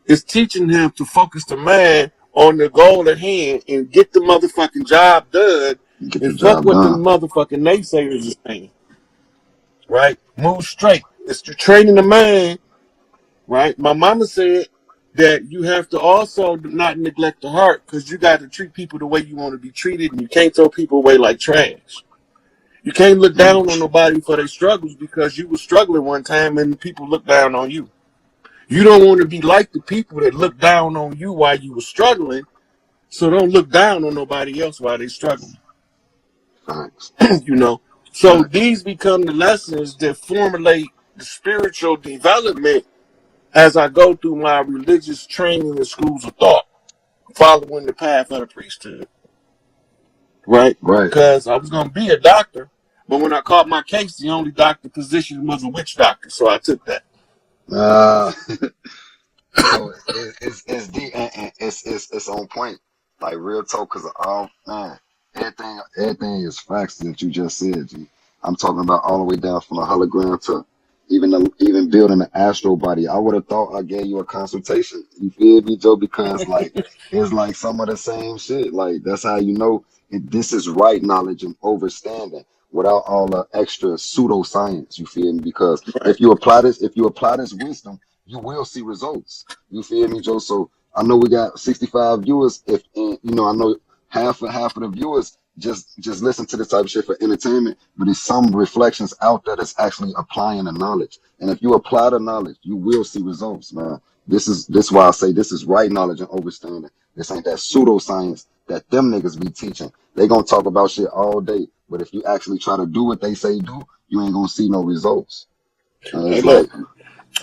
Speaker 3: It's teaching him to focus the mind on the goal at hand and get the motherfucking job done
Speaker 7: Get the
Speaker 3: and fuck
Speaker 7: job
Speaker 3: what the
Speaker 7: done.
Speaker 3: motherfucking naysayers is saying. Right? Move straight. It's the training the mind. Right? My mama said that you have to also not neglect the heart because you got to treat people the way you want to be treated and you can't throw people away like trash. You can't look down on nobody for their struggles because you were struggling one time and people look down on you. You don't want to be like the people that look down on you while you were struggling, so don't look down on nobody else while they're struggling.
Speaker 7: Facts.
Speaker 3: You know? So
Speaker 7: Facts.
Speaker 3: these become the lessons that formulate the spiritual development as I go through my religious training in schools of thought, following the path of the priesthood. Right?
Speaker 7: Right.
Speaker 3: Because I was going to be a doctor, but when I caught my case, the only doctor position was a witch doctor, so I took that.
Speaker 7: So it's deep and it's on point, like real talk. Cause man, everything is facts that you just said. G. I'm talking about all the way down from the hologram to even building an astral body. I would have thought I gave you a consultation. You feel me, Joe? Because like it's like some of the same shit. Like that's how you know this is right knowledge and understanding without all the extra pseudoscience. You feel me? Because
Speaker 3: Right.
Speaker 7: if you apply this wisdom, you will see results. You feel me, Joe? So I know we got 65 viewers. If and, you know, I know half of the viewers just listen to this type of shit for entertainment, but there's some reflections out there that's actually applying the knowledge. And if you apply the knowledge, you will see results, man. This why I say this is right knowledge and understanding. This ain't that pseudoscience that them niggas be teaching. They gonna talk about shit all day, but if you actually try to do what they say do, you ain't gonna see no results. And
Speaker 3: Hey,
Speaker 7: it's like,
Speaker 3: look,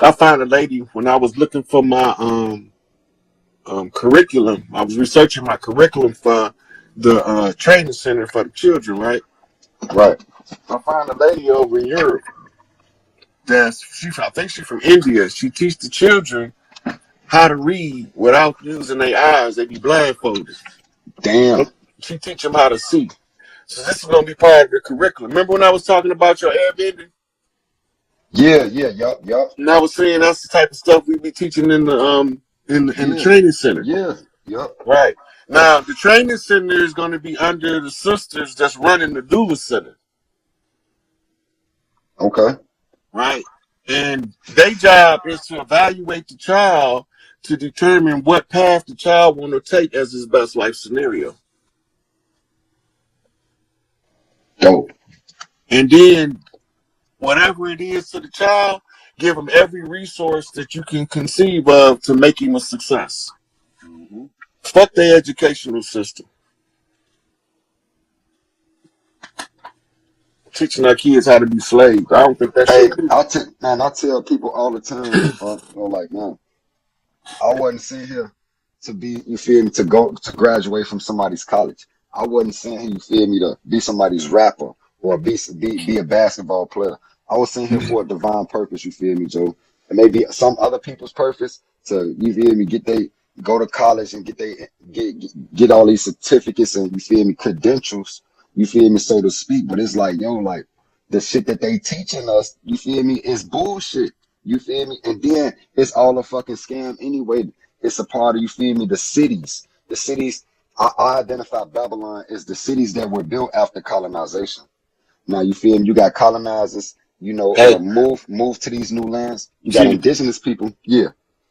Speaker 3: I found a lady when I was looking for my curriculum. I was researching my curriculum for the training center for the children, right?
Speaker 7: right.
Speaker 3: I found a lady over in Europe I think she's from India. She teaches the children how to read without using their eyes. They be blindfolded.
Speaker 7: Damn.
Speaker 3: She teach them how to see. So this is gonna be part of the curriculum. Remember when I was talking about your airbending?
Speaker 7: Yeah, yup.
Speaker 3: And I was saying that's the type of stuff we be teaching in the
Speaker 7: Yeah,
Speaker 3: training center.
Speaker 7: yup.
Speaker 3: Right. Now, the training center is going to be under the sisters that's running the doula center.
Speaker 7: Okay.
Speaker 3: Right. And their job is to evaluate the child to determine what path the child want to take as his best life scenario.
Speaker 7: Dope.
Speaker 3: And then whatever it is to the child, give him every resource that you can conceive of to make him a success.
Speaker 7: Mm-hmm.
Speaker 3: Fuck their educational system.
Speaker 2: teaching our kids how to be slaves. I don't think that
Speaker 7: Hey,
Speaker 2: shit.
Speaker 7: I tell people all the time, like, man, I wasn't sent here to be, you feel me, to go to graduate from somebody's college. I wasn't sent here, you feel me, to be somebody's rapper or be a basketball player. I was sent here for a divine purpose, you feel me, Joe. And maybe some other people's purpose to, you feel me, go to college and get all these certificates and, you feel me, credentials, you feel me, so to speak. But it's like, yo, like the shit that they teaching us, you feel me, is bullshit. You feel me? And then it's all a fucking scam anyway. It's a part of, you feel me, the cities. The cities, I identify Babylon as the cities that were built after colonization. Now, you feel me? You got colonizers,
Speaker 2: Hey,
Speaker 7: move to these new lands. You got
Speaker 2: G,
Speaker 7: indigenous people. Yeah,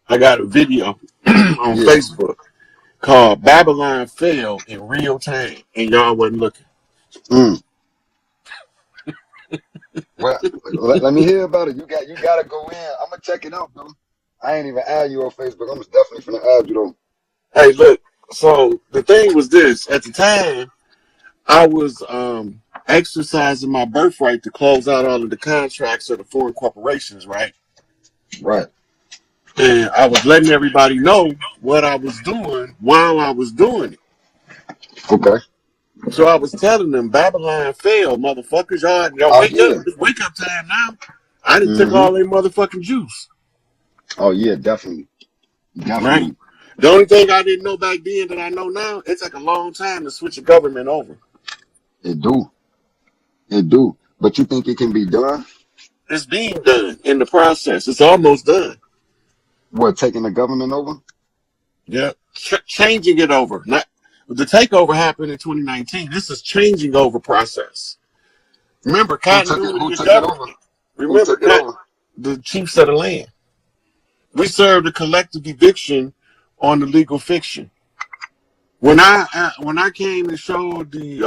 Speaker 2: I got a video on
Speaker 7: yeah.
Speaker 2: Facebook called Babylon Fell in Real Time, and y'all wasn't looking.
Speaker 7: Mm. Well, let me hear about it. You gotta go in. I'm gonna check it out, though. I ain't even add you on Facebook. I'm definitely finna add you though.
Speaker 2: Hey, look, so the thing was this. At the time, I was exercising my birthright to close out all of the contracts of the foreign corporations, right?
Speaker 7: Right.
Speaker 2: And I was letting everybody know what I was doing while I was doing it.
Speaker 7: Okay.
Speaker 2: So I was telling them, Babylon fell, motherfuckers. Y'all
Speaker 7: Oh
Speaker 2: wake up.
Speaker 7: yeah.
Speaker 2: It's wake up time now. I didn't took
Speaker 7: Mm-hmm.
Speaker 2: all their motherfucking juice,
Speaker 7: Oh yeah, definitely.
Speaker 2: right?
Speaker 7: Definitely.
Speaker 2: The only thing I didn't know back then that I know now, it took a long time to switch a government over.
Speaker 7: It do. It do. But you think it can be done?
Speaker 2: It's being done in the process. It's almost done.
Speaker 7: What, taking the government over?
Speaker 2: Yeah, changing it over. Not the takeover happened in 2019. This is changing over process. Remember,
Speaker 7: Who took it?
Speaker 2: continuity
Speaker 7: Who
Speaker 2: of
Speaker 7: took it over?
Speaker 2: government.
Speaker 7: Who
Speaker 2: Remember,
Speaker 7: took it over?
Speaker 2: the chiefs of the land. We served a collective eviction on the legal fiction. When I came and showed the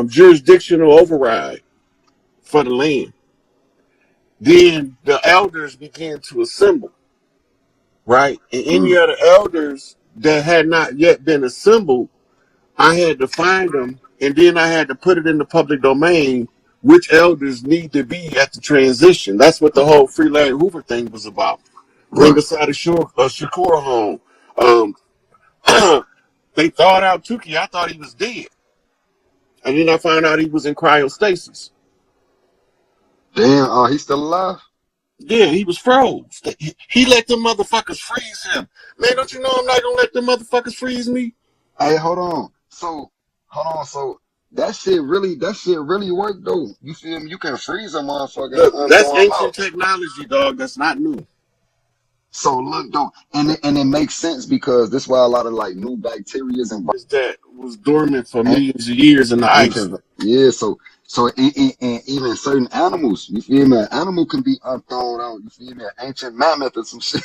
Speaker 2: jurisdictional override for the land, then the elders began to assemble, right? And any
Speaker 7: Mm,
Speaker 2: other elders that had not yet been assembled, I had to find them, and then I had to put it in the public domain. Which elders need to be at the transition? That's what the whole Free Larry Hoover thing was about. Bring
Speaker 7: right.
Speaker 2: us out of Shakur home. Um, they thawed out Tukey. I thought he was dead, and then I found out he was in cryostasis.
Speaker 7: Damn, oh, he's still alive?
Speaker 2: Yeah, he was froze. He let them motherfuckers freeze him. Man, don't you know I'm not gonna let them motherfuckers freeze me?
Speaker 7: Hey, hold on. So that shit really worked though. You feel me? You can freeze a motherfucker and
Speaker 2: Look, that's
Speaker 7: unthaw him
Speaker 2: ancient
Speaker 7: out.
Speaker 2: technology, dog. That's not new.
Speaker 7: So look though, and it makes sense because this is why a lot of like new bacterias and
Speaker 2: Is that was dormant for
Speaker 7: an-
Speaker 2: millions of years in the ice.
Speaker 7: ancient, yeah. So and even certain animals, you feel me? An animal can be unthawed out. You feel me? An ancient mammoth or some shit.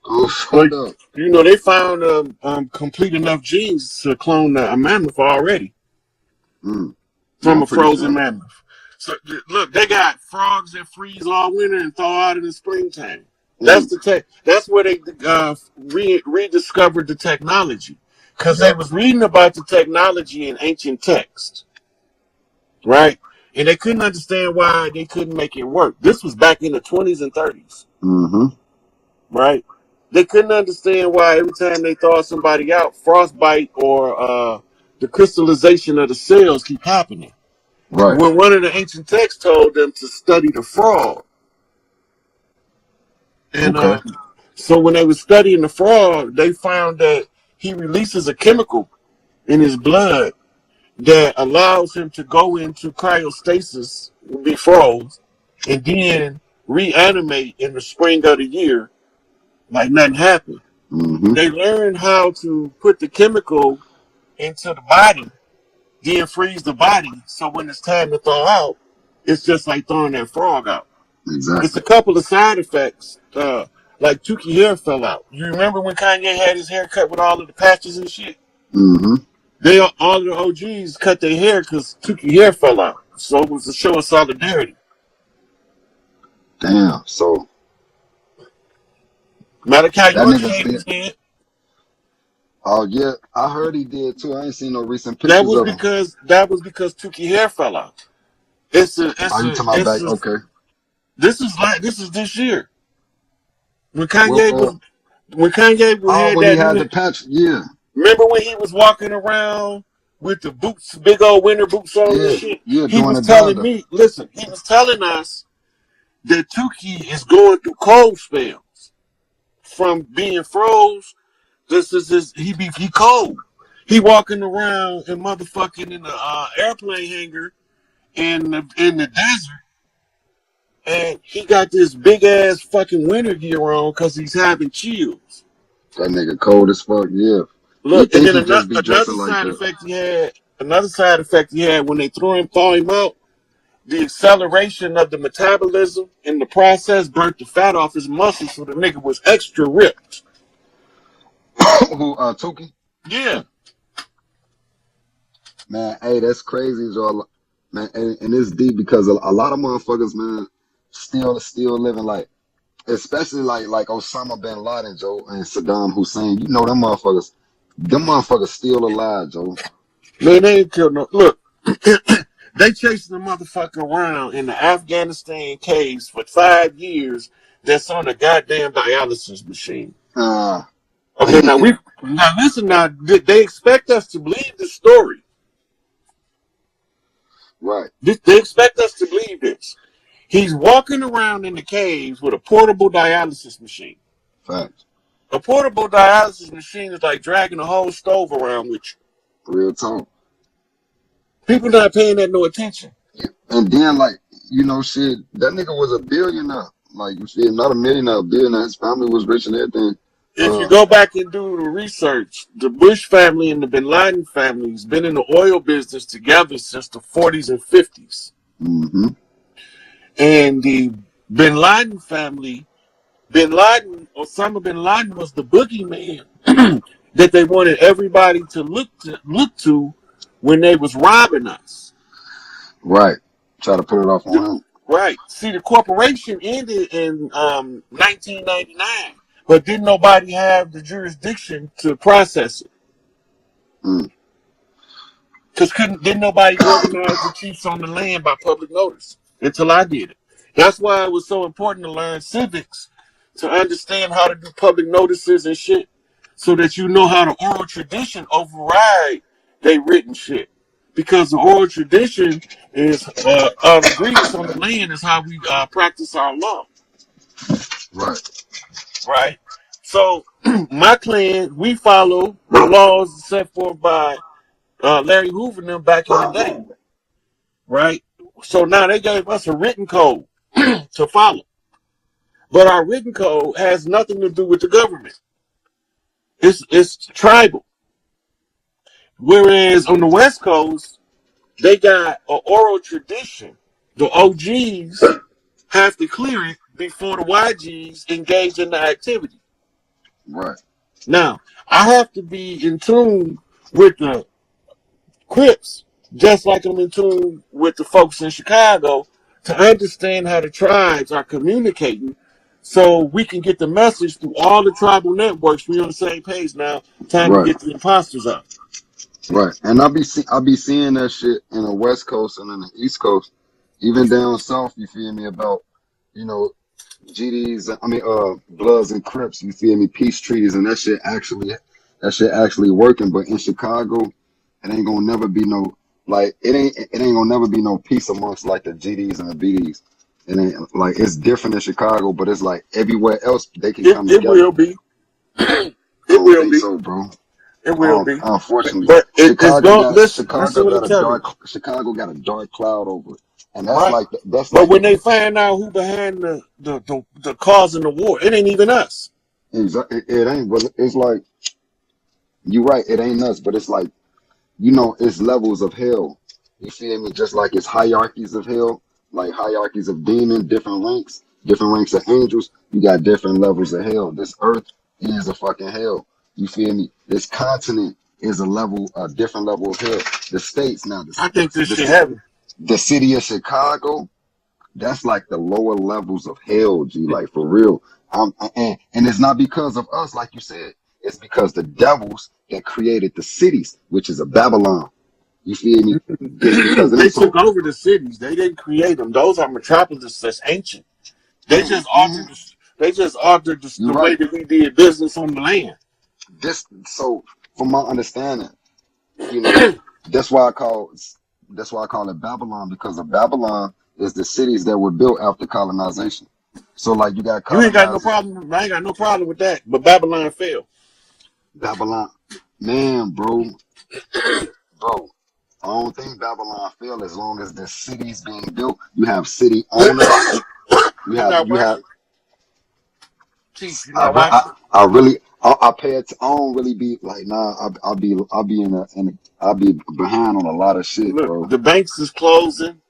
Speaker 7: Oh,
Speaker 2: Like,
Speaker 7: fucked up.
Speaker 2: they found complete enough genes to clone a mammoth already
Speaker 7: Mm. Yeah,
Speaker 2: from
Speaker 7: I'm
Speaker 2: a
Speaker 7: pretty
Speaker 2: frozen
Speaker 7: sure.
Speaker 2: mammoth. So look, they got frogs that freeze all winter and thaw out in the springtime. That's
Speaker 7: Mm.
Speaker 2: the tech. That's where they rediscovered the technology, because they
Speaker 7: Yep.
Speaker 2: was reading about the technology in ancient texts, right? And they couldn't understand why they couldn't make it work. This was back in the 20s and 30s,
Speaker 7: Mm-hmm.
Speaker 2: right? They couldn't understand why every time they thaw somebody out, frostbite or the crystallization of the cells keep happening.
Speaker 7: Right.
Speaker 2: When one of the ancient texts told them to study the frog, and
Speaker 7: Okay.
Speaker 2: so when they were studying the frog, they found that he releases a chemical in his blood that allows him to go into cryostasis, be froze, and then reanimate in the spring of the year like nothing happened.
Speaker 7: Mm-hmm.
Speaker 2: They learned how to put the chemical into the body, then freeze the body, so when it's time to thaw out, it's just like throwing that frog out. It's a
Speaker 7: Exactly.
Speaker 2: couple of side effects, like Tukey hair fell out. You remember when Kanye had his hair cut with all of the patches and shit?
Speaker 7: Mm-hmm.
Speaker 2: All of the OGs cut their hair because Tukey hair fell out. So it was a show of solidarity.
Speaker 7: Damn. So
Speaker 2: Malachi
Speaker 7: that
Speaker 2: York
Speaker 7: nigga's
Speaker 2: shaved
Speaker 7: dead.
Speaker 2: his head.
Speaker 7: Oh yeah, I heard he did too. I ain't seen no recent
Speaker 2: That
Speaker 7: pictures
Speaker 2: was
Speaker 7: of him.
Speaker 2: because Tukey hair fell out. It's
Speaker 7: Are you talking about back? Okay.
Speaker 2: this is this year when
Speaker 7: Well,
Speaker 2: Kanye had
Speaker 7: when he had
Speaker 2: that.
Speaker 7: the patch, yeah,
Speaker 2: Remember when he was walking around with the boots, big old winter boots on and
Speaker 7: yeah,
Speaker 2: shit?
Speaker 7: yeah,
Speaker 2: He
Speaker 7: doing
Speaker 2: was
Speaker 7: the
Speaker 2: telling
Speaker 7: donda.
Speaker 2: me, listen, he was telling us that Tukey is going through cold spells from being froze. This is he cold. He walking around and motherfucking in the airplane hangar in the desert, and he got this big ass fucking winter gear on because he's having chills.
Speaker 7: That nigga cold as fuck. Yeah, he
Speaker 2: Look, and
Speaker 7: think
Speaker 2: then
Speaker 7: he just be
Speaker 2: another
Speaker 7: dressing like
Speaker 2: side
Speaker 7: that.
Speaker 2: effect he had. Another side effect he had when they thaw him out. The acceleration of the metabolism in the process burnt the fat off his muscles, so the nigga was extra ripped.
Speaker 7: Who Tuki?
Speaker 2: Yeah,
Speaker 7: Man, hey, that's crazy, Joe. Man, and it's deep because a lot of motherfuckers, man, still living like, especially like Osama bin Laden, Joe, and Saddam Hussein. You know them motherfuckers still alive, Joe.
Speaker 2: man, they ain't killed no. Look, they chasing the motherfucker around in the Afghanistan caves for 5 years. That's on a goddamn dialysis machine.
Speaker 7: Uh,
Speaker 2: Okay, now listen. Now they expect us to believe the story.
Speaker 7: right,
Speaker 2: They expect us to believe this. He's walking around in the caves with a portable dialysis machine.
Speaker 7: facts,
Speaker 2: A portable dialysis machine is like dragging a whole stove around with you.
Speaker 7: real talk.
Speaker 2: People not paying that no attention.
Speaker 7: And then like, shit, that nigga was a billionaire. Like, you feel, not a millionaire, a billionaire. His family was rich and everything.
Speaker 2: If you go back and do the research, the Bush family and the Bin Laden family has been in the oil business together since the 40s and 50s.
Speaker 7: Mm-hmm.
Speaker 2: And the Bin Laden family, Osama bin Laden was the boogeyman that they wanted everybody to look to when they was robbing us.
Speaker 7: Right. Try to put it off on him.
Speaker 2: Right. See, the corporation ended in 1999, but didn't nobody have the jurisdiction to process it.
Speaker 7: Mm.
Speaker 2: Because didn't nobody organize the chiefs on the land by public notice until I did it. That's why it was so important to learn civics, to understand how to do public notices and shit, so that you know how the oral tradition override they written shit. Because the oral tradition is our agreements on the land is how we practice our law.
Speaker 7: Right.
Speaker 2: Right. So my clan, we follow the laws set forth by Larry Hoover and them back in the day. Right. So now they gave us a written code to follow. But our written code has nothing to do with the government. It's tribal. Whereas on the West Coast, they got an oral tradition. The OGs have to clear it before the YGs engage in the activity.
Speaker 7: Right.
Speaker 2: Now, I have to be in tune with the Crips, just like I'm in tune with the folks in Chicago, to understand how the tribes are communicating so we can get the message through all the tribal networks. We're on the same page now. Time to
Speaker 7: Right.
Speaker 2: get the imposters out.
Speaker 7: Right. And I be seeing that shit in the West Coast and in the East Coast, even down south. You feel me about, GDs. I mean, Bloods and Crips. You feel me? Peace treaties and that shit actually working. But in Chicago, it ain't gonna never be no like it ain't gonna never be no peace amongst like the GDs and the BDs. It ain't like it's different in Chicago, but it's like everywhere else they can come
Speaker 2: It
Speaker 7: together.
Speaker 2: will be. It
Speaker 7: I don't
Speaker 2: will
Speaker 7: think
Speaker 2: be.
Speaker 7: so, bro.
Speaker 2: It will be.
Speaker 7: Unfortunately,
Speaker 2: But it's going. Listen what I'm telling you.
Speaker 7: Chicago got a dark cloud over it, and
Speaker 2: Right.
Speaker 7: that's
Speaker 2: But
Speaker 7: like
Speaker 2: when they find out who behind the cause in the war, it ain't even us.
Speaker 7: it ain't. But it's like you're right. It ain't us, but it's like it's levels of hell. You feel me? Just like it's hierarchies of hell, like hierarchies of demon, different ranks of angels. You got different levels of hell. This earth is a fucking hell. You feel me? This continent is a different level of hell. The states now,
Speaker 2: I think this shit heavy.
Speaker 7: the city of Chicago, that's like the lower levels of hell, G, like for real. And it's not because of us, like you said. It's because the devils that created the cities, which is a Babylon. You feel me? It's because of
Speaker 2: They
Speaker 7: them. So
Speaker 2: took over the cities. They didn't create them. Those are metropolises that's ancient. They just altered. They just altered
Speaker 7: you're
Speaker 2: the way
Speaker 7: right.
Speaker 2: that we did business on the land.
Speaker 7: So from my understanding, you know, that's why I call it Babylon, because of Babylon is the cities that were built after colonization. So like you got
Speaker 2: You ain't got no
Speaker 7: colonizers,
Speaker 2: problem. I ain't got no problem with that. But Babylon fell.
Speaker 7: Babylon, man, bro. I don't think Babylon fell as long as the city's being built. You have city owners.
Speaker 2: You're not
Speaker 7: You have.
Speaker 2: watching. Chief, you're not watching.
Speaker 7: I really I pay it. I don't really be like nah. I'll be I'll be behind on a lot of shit,
Speaker 2: Look,
Speaker 7: bro.
Speaker 2: the banks is closing.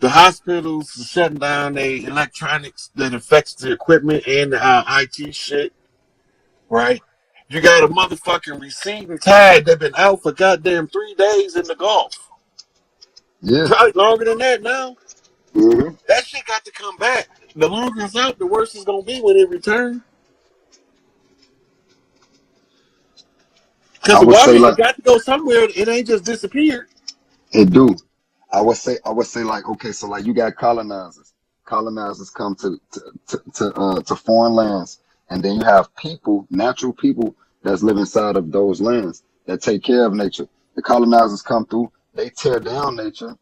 Speaker 2: The hospitals are shutting down their electronics that affects the equipment and the IT shit. Right? You got a motherfucking receding tide that been out for goddamn 3 days in the Gulf.
Speaker 7: Yeah.
Speaker 2: Probably longer than that now.
Speaker 7: hmm
Speaker 2: That shit got to come back. The longer it's out, the worse it's gonna be when it returns. Because
Speaker 7: I
Speaker 2: the
Speaker 7: would
Speaker 2: water,
Speaker 7: say
Speaker 2: it
Speaker 7: like
Speaker 2: got to go somewhere. It ain't just disappeared.
Speaker 7: it do. I would say like okay, so like you got colonizers. Colonizers come to foreign lands, and then you have people, natural people that's live inside of those lands that take care of nature. The colonizers come through, they tear down nature,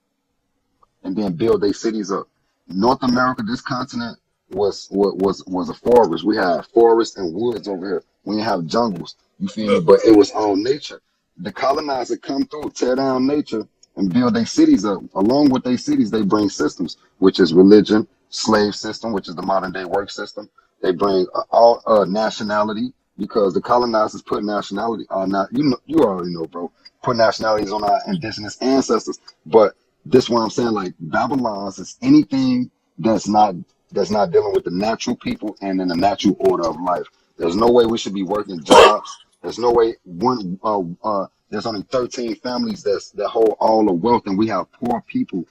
Speaker 7: and then build their cities up. North America, this continent was a forest. We had forests and woods over here. We didn't have jungles. You feel me? But it was all nature. The colonizer come through, tear down nature, and build their cities up. Along with their cities, they bring systems, which is religion, slave system, which is the modern day work system. They bring all nationality, because the colonizers put nationality on not you already know, bro. Put nationalities on our indigenous ancestors. But this what I'm saying, like Babylon's is anything that's not dealing with the natural people and in the natural order of life. There's no way we should be working jobs. There's no way there's only 13 families that hold all the wealth, and we have poor people.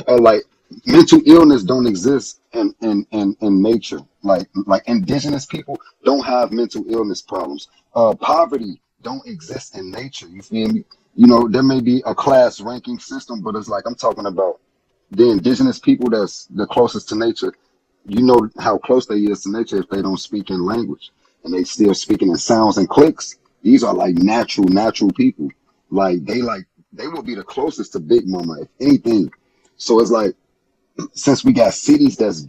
Speaker 7: Like mental illness don't exist in nature. Like indigenous people don't have mental illness problems. Poverty don't exist in nature. You feel me? You know, there may be a class ranking system, but it's like I'm talking about the indigenous people that's the closest to nature. You know how close they is to nature if they don't speak in language and they still speaking in sounds and clicks. These are like natural people. Like they will be the closest to Big Mama if anything. So it's like since we got cities that's